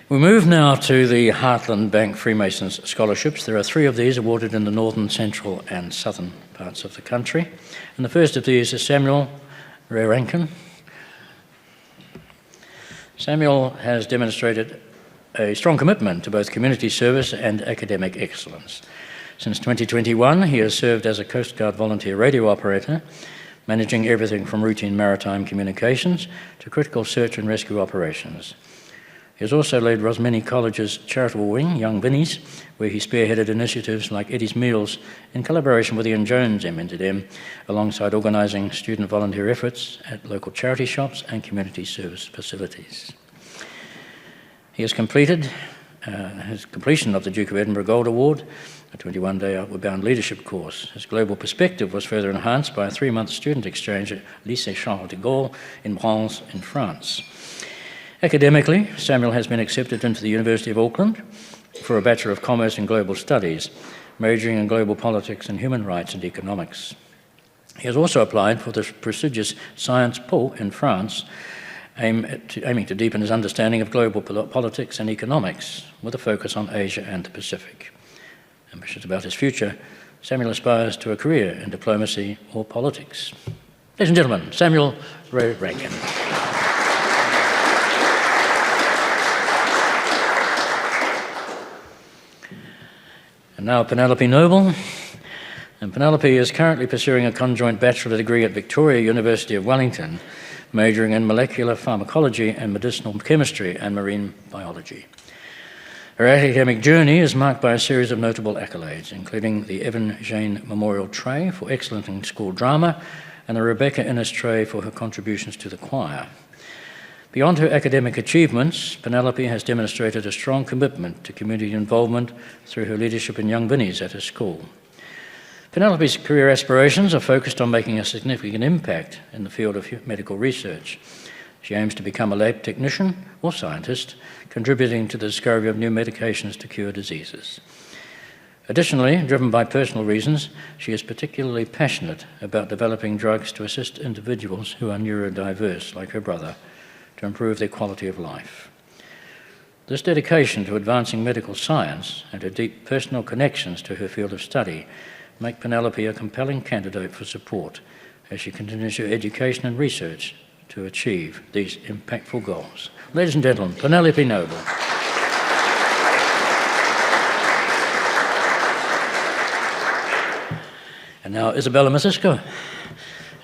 We move now to the Heartland Bank Freemasons Scholarships. There are 3 of these awarded in the northern, central and southern parts of the country. And the first of these is Samuel Rankin. Samuel has demonstrated a strong commitment to both community service and academic excellence. Since 2021, he has served as a Coast Guard volunteer radio operator, managing everything from routine maritime communications to critical search and rescue operations. He has also led Rosmini College's charitable wing, Young Vinnies, where he spearheaded initiatives like Eddie's Meals in collaboration with Ian Jones, MNZM, alongside organising student volunteer efforts at local charity shops and community service facilities. He has completed his completion of the Duke of Edinburgh Gold Award, a 21-day Outward Bound leadership course. His global perspective was further enhanced by a 3-month student exchange at Lycée Charles de Gaulle in Bruns in France. Academically, Samuel has been accepted into the University of Auckland for a Bachelor of Commerce in Global Studies, majoring in global politics and human rights and economics. He has also applied for the prestigious Sciences Po in France, aiming to deepen his understanding of global politics and economics, with a focus on Asia and the Pacific. Ambitious about his future, Samuel aspires to a career in diplomacy or politics. Ladies and gentlemen, Samuel Ray Rankin. And now Penelope Noble. And Penelope is currently pursuing a conjoint bachelor degree at Victoria University of Wellington, majoring in molecular pharmacology and medicinal chemistry and marine biology. Her academic journey is marked by a series of notable accolades, including the Evan Jane Memorial Tray for excellence in school drama and the Rebecca Innes Tray for her contributions to the choir. Beyond her academic achievements, Penelope has demonstrated a strong commitment to community involvement through her leadership in Young Vinnies at her school. Penelope's career aspirations are focused on making a significant impact in the field of medical research. She aims to become a lab technician or scientist, contributing to the discovery of new medications to cure diseases. Additionally, driven by personal reasons, she is particularly passionate about developing drugs to assist individuals who are neurodiverse, like her brother, to improve their quality of life. This dedication to advancing medical science and her deep personal connections to her field of study make Penelope a compelling candidate for support as she continues her education and research to achieve these impactful goals. Ladies and gentlemen, Penelope Noble. And now Isabella Masisco.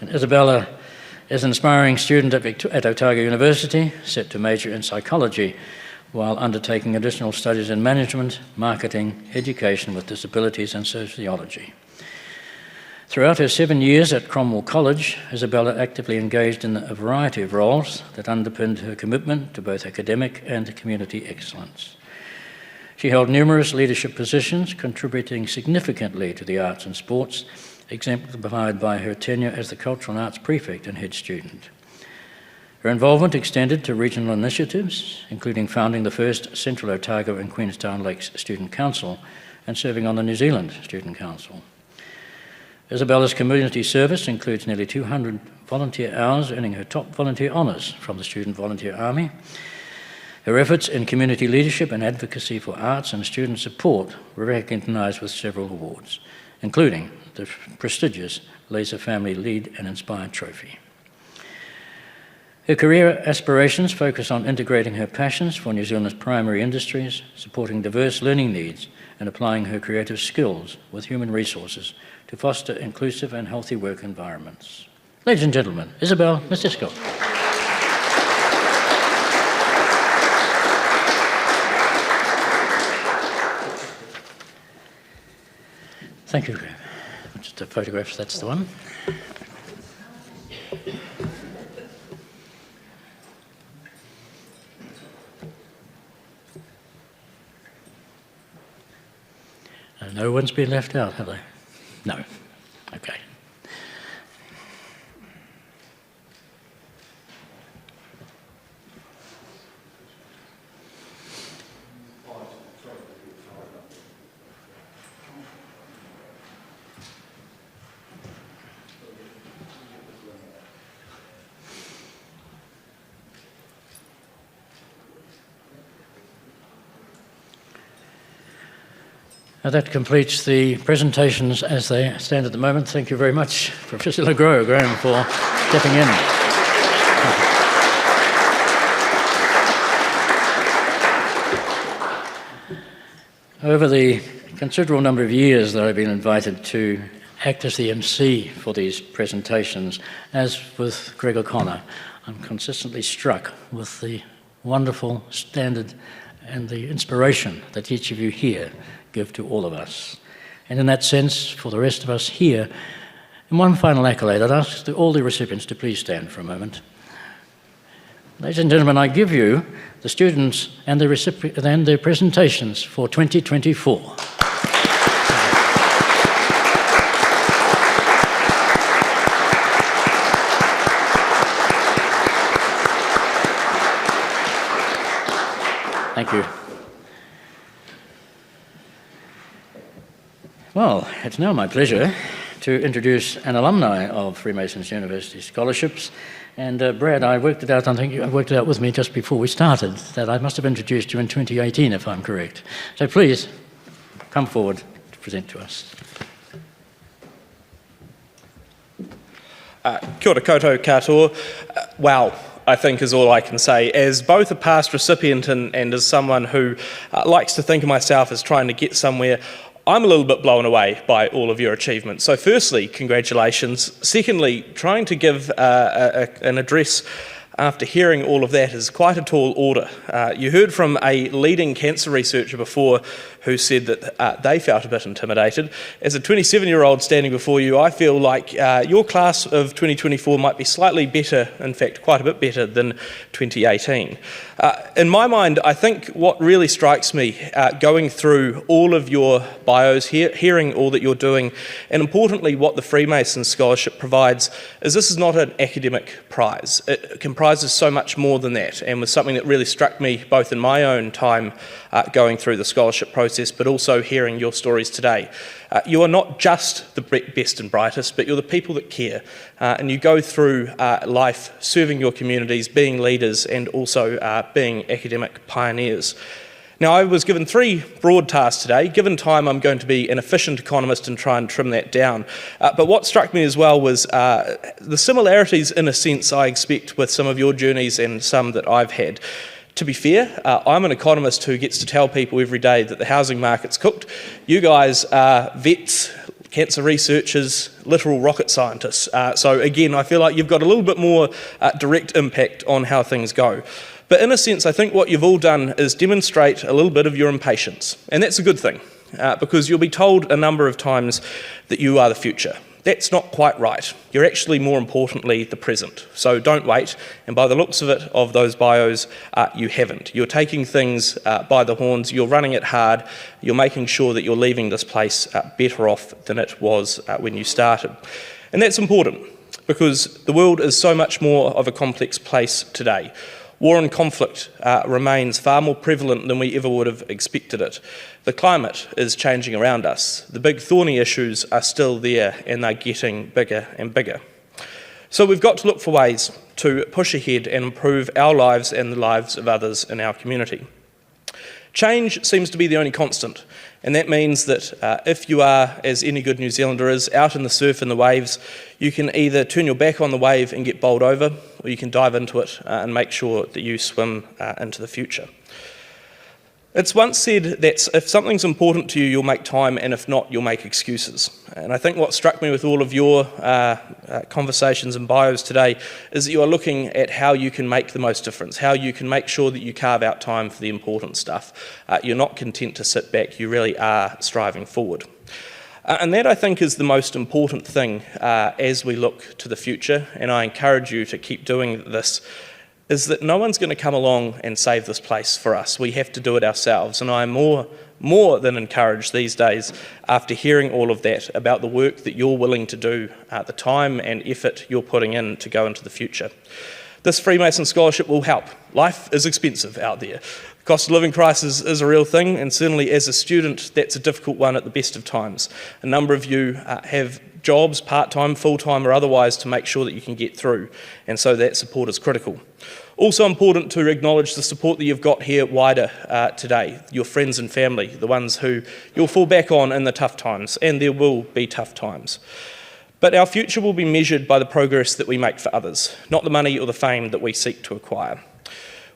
And Isabella is an aspiring student at Otago University, set to major in psychology, while undertaking additional studies in management, marketing, education with disabilities and sociology. Throughout her 7 years at Cromwell College, Isabella actively engaged in a variety of roles that underpinned her commitment to both academic and community excellence. She held numerous leadership positions, contributing significantly to the arts and sports, exemplified by her tenure as the Cultural and Arts Prefect and Head Student. Her involvement extended to regional initiatives, including founding the first Central Otago and Queenstown Lakes Student Council and serving on the New Zealand Student Council. Isabella's community service includes nearly 200 volunteer hours, earning her top volunteer honours from the Student Volunteer Army. Her efforts in community leadership and advocacy for arts and student support were recognised with several awards, including the prestigious Laser Family Lead and Inspired Trophy. Her career aspirations focus on integrating her passions for New Zealand's primary industries, supporting diverse learning needs, and applying her creative skills with human resources to foster inclusive and healthy work environments. Ladies and gentlemen, Isabel Masisco. Thank you. Just the photographs, that's the one. No one's been left out, have they? No. Okay. That completes the presentations as they stand at the moment. Thank you very much, Professor Graham, for stepping in. Over the considerable number of years that I've been invited to act as the MC for these presentations, as with Greg O'Connor, I'm consistently struck with the wonderful standard and the inspiration that each of you here give to all of us. And in that sense, for the rest of us here, in one final accolade, I'd ask all the recipients to please stand for a moment. Ladies and gentlemen, I give you the students and their presentations for 2024. Thank you. Well, it's now my pleasure to introduce an alumni of Freemasons University Scholarships. And Brad, I worked it out, I think you worked it out with me just before we started, that I must have introduced you in 2018, if I'm correct. So please, come forward to present to us. Kia ora koutou katoa. Wow, I think is all I can say. As both a past recipient and as someone who likes to think of myself as trying to get somewhere, I'm a little bit blown away by all of your achievements. So firstly, congratulations. Secondly, trying to give an address after hearing all of that is quite a tall order. You heard from a leading cancer researcher before who said that they felt a bit intimidated. As a 27-year-old standing before you, I feel like your class of 2024 might be slightly better, in fact quite a bit better than 2018. In my mind, I think what really strikes me going through all of your bios, hearing all that you're doing, and importantly what the Freemasons Scholarship provides, is this is not an academic prize. It comprises so much more than that, and was something that really struck me both in my own time going through the scholarship process, but also hearing your stories today. You are not just the best and brightest, but you're the people that care, and you go through life serving your communities, being leaders, and also being academic pioneers. Now, I was given 3 broad tasks today. Given time, I'm going to be an efficient economist and try and trim that down. But what struck me as well was the similarities, in a sense, I expect with some of your journeys and some that I've had. To be fair, I'm an economist who gets to tell people every day that the housing market's cooked. You guys are vets, cancer researchers, literal rocket scientists. So again, I feel like you've got a little bit more direct impact on how things go. But in a sense, I think what you've all done is demonstrate a little bit of your impatience. And that's a good thing, because you'll be told a number of times that you are the future. That's not quite right. You're actually, more importantly, the present. So don't wait. And by the looks of it, of those bios, you haven't. You're taking things by the horns. You're running it hard. You're making sure that you're leaving this place better off than it was when you started. And that's important, because the world is so much more of a complex place today. War and conflict remains far more prevalent than we ever would have expected it. The climate is changing around us. The big thorny issues are still there, and they're getting bigger and bigger. So we've got to look for ways to push ahead and improve our lives and the lives of others in our community. Change seems to be the only constant, and that means that if you are, as any good New Zealander is, out in the surf and the waves, you can either turn your back on the wave and get bowled over, or you can dive into it and make sure that you swim into the future. It's once said that if something's important to you, you'll make time, and if not, you'll make excuses. And I think what struck me with all of your conversations and bios today is that you are looking at how you can make the most difference, how you can make sure that you carve out time for the important stuff. You're not content to sit back, you really are striving forward. And that, I think, is the most important thing as we look to the future, and I encourage you to keep doing this, is that no one's going to come along and save this place for us. We have to do it ourselves, and I'm more than encouraged these days, after hearing all of that, about the work that you're willing to do, the time and effort you're putting in to go into the future. This Freemason Scholarship will help. Life is expensive out there. The cost of living crisis is a real thing, and certainly as a student, that's a difficult one at the best of times. A number of you have jobs, part-time, full-time or otherwise, to make sure that you can get through, and so that support is critical. Also important to acknowledge the support that you've got here wider today, your friends and family, the ones who you'll fall back on in the tough times, and there will be tough times. But our future will be measured by the progress that we make for others, not the money or the fame that we seek to acquire.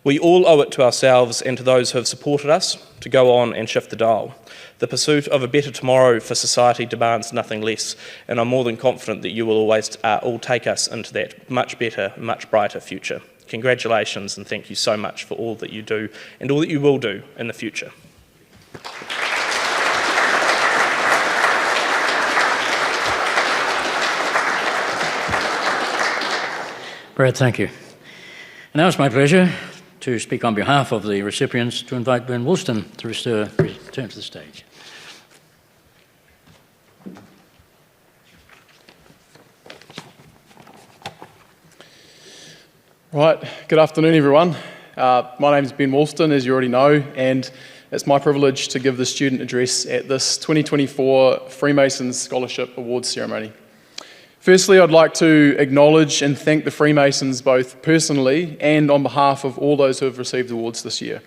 We all owe it to ourselves and to those who have supported us to go on and shift the dial. The pursuit of a better tomorrow for society demands nothing less, and I'm more than confident that you will always all take us into that much better, much brighter future. Congratulations, and thank you so much for all that you do and all that you will do in the future. Brad, thank you. And now it's my pleasure to speak on behalf of the recipients to invite Ben Woolston to return to the stage. Right, good afternoon everyone. My name is Ben Woolston, as you already know, and it's my privilege to give the student address at this 2024 Freemasons Scholarship Awards ceremony. Firstly, I'd like to acknowledge and thank the Freemasons both personally and on behalf of all those who have received awards this year.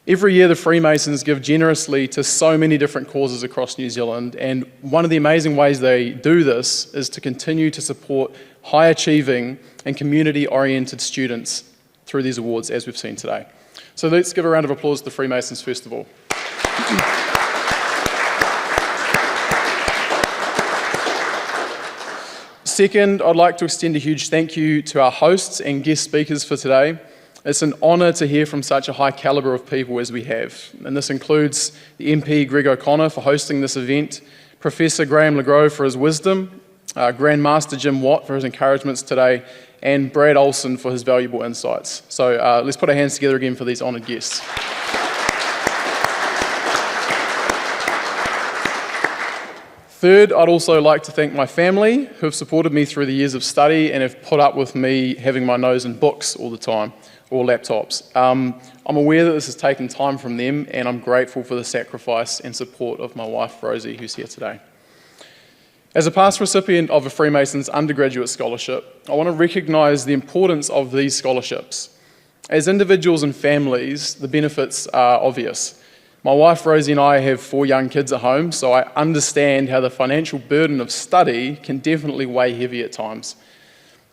Every year the Freemasons give generously to so many different causes across New Zealand, and one of the amazing ways they do this is to continue to support high achieving and community-oriented students through these awards, as we've seen today. So let's give a round of applause to the Freemasons first of all. Second, I'd like to extend a huge thank you to our hosts and guest speakers for today. It's an honour to hear from such a high calibre of people as we have, and this includes the MP Greg O'Connor for hosting this event, Professor Graham LeGros for his wisdom, Grand Master Jim Watt for his encouragements today, and Brad Olson for his valuable insights. So let's put our hands together again for these honoured guests. Third, I'd also like to thank my family who have supported me through the years of study and have put up with me having my nose in books all the time, or laptops. I'm aware that this has taken time from them, and I'm grateful for the sacrifice and support of my wife, Rosie, who's here today. As a past recipient of a Freemasons undergraduate scholarship, I want to recognise the importance of these scholarships. As individuals and families, the benefits are obvious. My wife Rosie and I have 4 young kids at home, so I understand how the financial burden of study can definitely weigh heavy at times.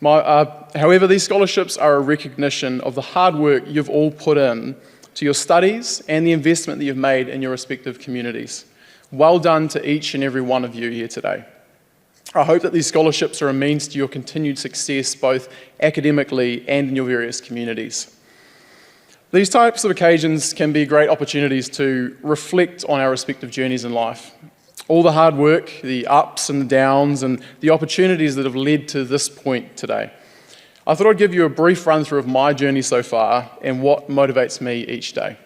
However, these scholarships are a recognition of the hard work you've all put in to your studies and the investment that you've made in your respective communities. Well done to each and every one of you here today. I hope that these scholarships are a means to your continued success both academically and in your various communities. These types of occasions can be great opportunities to reflect on our respective journeys in life. All the hard work, the ups and the downs, and the opportunities that have led to this point today. I thought I'd give you a brief run through of my journey so far and what motivates me each day.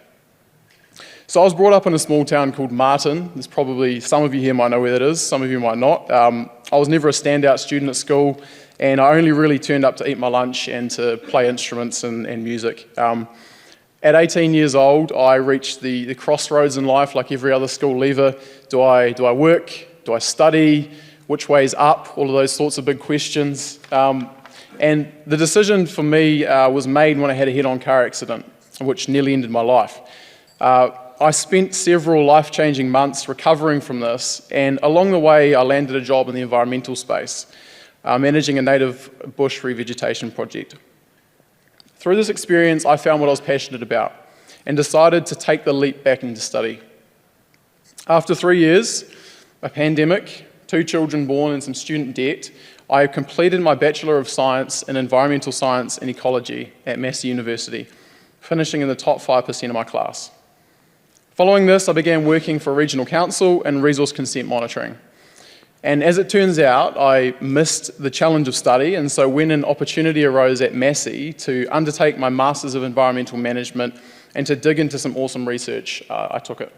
So I was brought up in a small town called Martin. There's probably some of you here might know where that is, some of you might not. I was never a standout student at school, and I only really turned up to eat my lunch and to play instruments and music. At 18 years old, I reached the crossroads in life like every other school leaver. Do I work? Do I study? Which way's up? All of those sorts of big questions. And the decision for me was made when I had a head-on car accident, which nearly ended my life. I spent several life-changing months recovering from this, and along the way I landed a job in the environmental space, managing a native bush revegetation project. Through this experience, I found what I was passionate about and decided to take the leap back into study. After 3 years, a pandemic, 2 children born and some student debt, I completed my Bachelor of Science in Environmental Science and Ecology at Massey University, finishing in the top 5% of my class. Following this, I began working for Regional Council and resource consent monitoring. And as it turns out, I missed the challenge of study, and so when an opportunity arose at Massey to undertake my Masters of Environmental Management and to dig into some awesome research, I took it.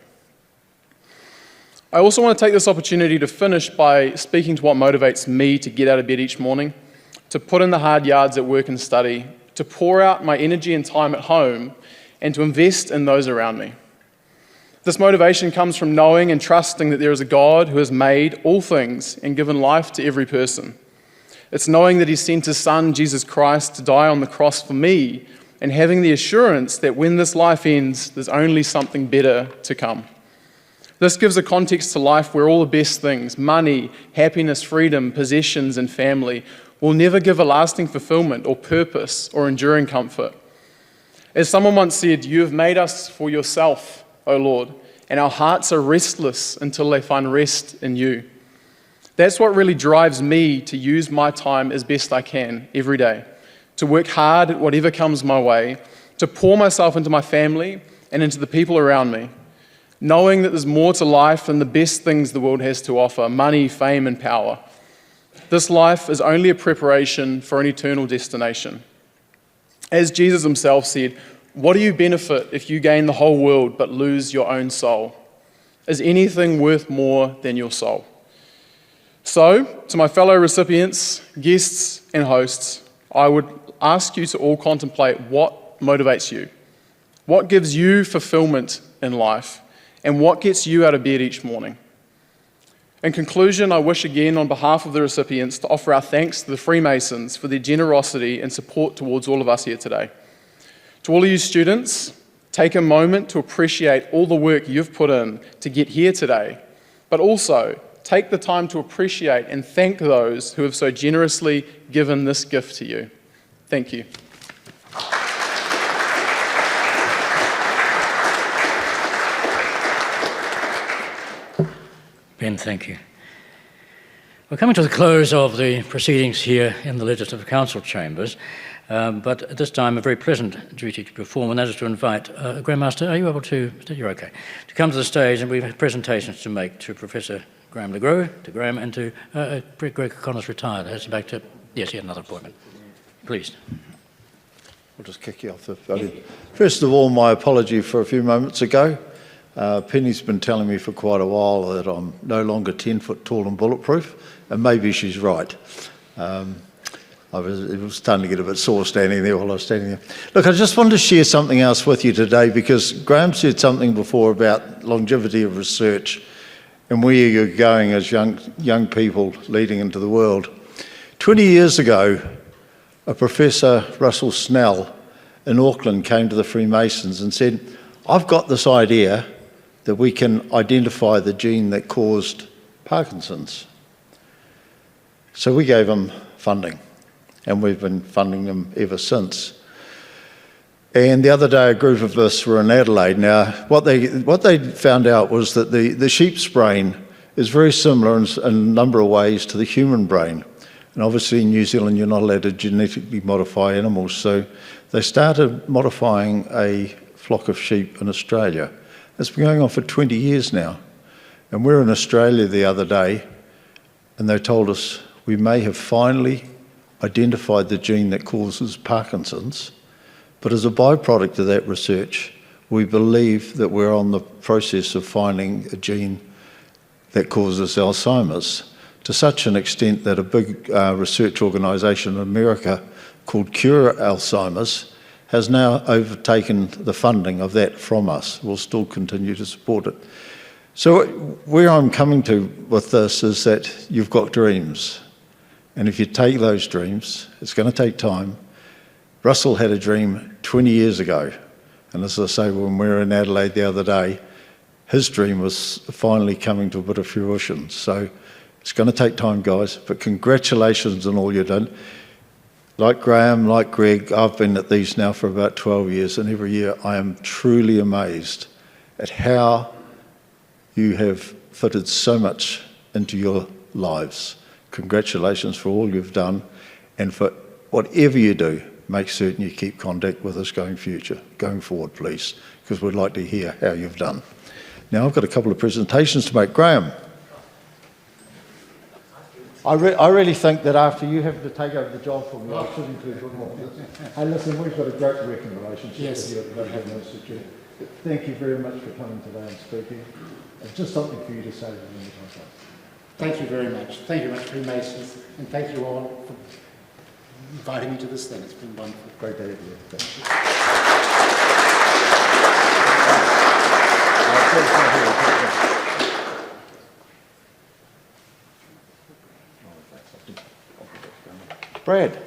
I also want to take this opportunity to finish by speaking to what motivates me to get out of bed each morning, to put in the hard yards at work and study, to pour out my energy and time at home, and to invest in those around me. This motivation comes from knowing and trusting that there is a God who has made all things and given life to every person. It's knowing that He sent His Son, Jesus Christ, to die on the cross for me, and having the assurance that when this life ends, there's only something better to come. This gives a context to life where all the best things, money, happiness, freedom, possessions, and family, will never give a lasting fulfillment or purpose or enduring comfort. As someone once said, "You have made us for yourself, O Lord, and our hearts are restless until they find rest in you." That's what really drives me to use my time as best I can every day, to work hard at whatever comes my way, to pour myself into my family and into the people around me, knowing that there's more to life than the best things the world has to offer, money, fame, and power. This life is only a preparation for an eternal destination. As Jesus Himself said, "What do you benefit if you gain the whole world but lose your own soul? Is anything worth more than your soul?" So, to my fellow recipients, guests, and hosts, I would ask you to all contemplate what motivates you, what gives you fulfillment in life, and what gets you out of bed each morning. In conclusion, I wish again on behalf of the recipients to offer our thanks to the Freemasons for their generosity and support towards all of us here today. To all of you students, take a moment to appreciate all the work you've put in to get here today, but also take the time to appreciate and thank those who have so generously given this gift to you. Thank you. Ben, thank you. We're coming to the close of the proceedings here in the Legislative Council chambers, but at this time a very pleasant duty to perform, and that is to invite Grandmaster, are you able to, you're okay, to come to the stage, and we have presentations to make to Professor Graham LeGros, to Graham, and to Greg O'Connor's retired. Has back to, yes, he had another appointment. Please. I'll just kick you off the podium. First of all, my apology for a few moments ago. Penny's been telling me for quite a while that I'm no longer 10 foot tall and bulletproof, and maybe she's right. It was starting to get a bit sore standing there while I was standing there. Look, I just wanted to share something else with you today, because Graham said something before about longevity of research and where you're going as young people leading into the world. 20 years ago, a Professor Russell Snell in Auckland came to the Freemasons and said, I've got this idea that we can identify the gene that caused Parkinson's. So we gave him funding, and we've been funding them ever since. And the other day, a group of us were in Adelaide. Now, what they found out was that the sheep's brain is very similar in a number of ways to the human brain. And obviously in New Zealand, you're not allowed to genetically modify animals. So they started modifying a flock of sheep in Australia. It's been going on for 20 years now. And we're in Australia the other day, and they told us we may have finally identified the gene that causes Parkinson's. But as a byproduct of that research, we believe that we're on the process of finding a gene that causes Alzheimer's, to such an extent that a big research organisation in America called Cure Alzheimer's has now overtaken the funding of that from us. We'll still continue to support it. So where I'm coming to with this is that you've got dreams. And if you take those dreams, it's going to take time. Russell had a dream 20 years ago. And as I say, when we were in Adelaide the other day, his dream was finally coming to a bit of fruition. So it's going to take time, guys, but congratulations on all you've done. Like Graham, like Greg, I've been at these now for about 12 years, and every year I am truly amazed at how you have fitted so much into your lives. Congratulations for all you've done, and for whatever you do, make certain you keep contact with us going forward, please, because we'd like to hear how you've done. Now, I've got a couple of presentations to make. Graham, I really think that after you have to take over the job from me, I should include one more. Hey, listen, we've got a great working relationship with you at the Local Institute. Thank you very much for coming today and speaking. It's just something for you to say to the time. Thank you very much. Thank you very much, Freemasons, and thank you all for inviting me to this thing. It's been wonderful. Great to have you. Thank you. Brad.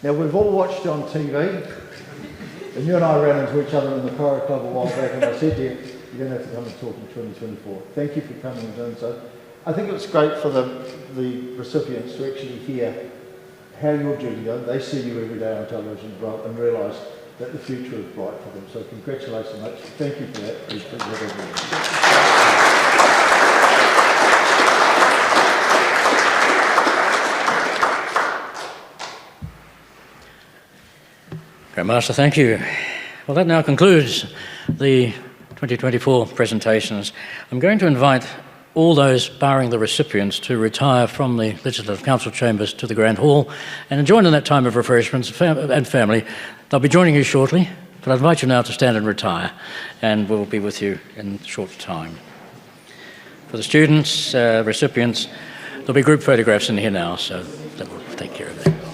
Now, we've all watched you on TV, and you and I ran into each other in the Pirate Club a while back, and I said to you, you're going to have to come and talk in 2024. Thank you for coming and doing so. I think it's great for the recipients to actually hear how you're doing. They see you every day on television as well and realise that the future is bright for them. So congratulations so much. Thank you for that. Grandmaster, thank you. Well, that now concludes the 2024 presentations. I'm going to invite all those, barring the recipients, to retire from the Legislative Council chambers to the Grand Hall and join in that time of refreshments and family. They'll be joining you shortly, but I invite you now to stand and retire, and we'll be with you in a short time. For the students, recipients, there'll be group photographs in here now, so that will take care of that.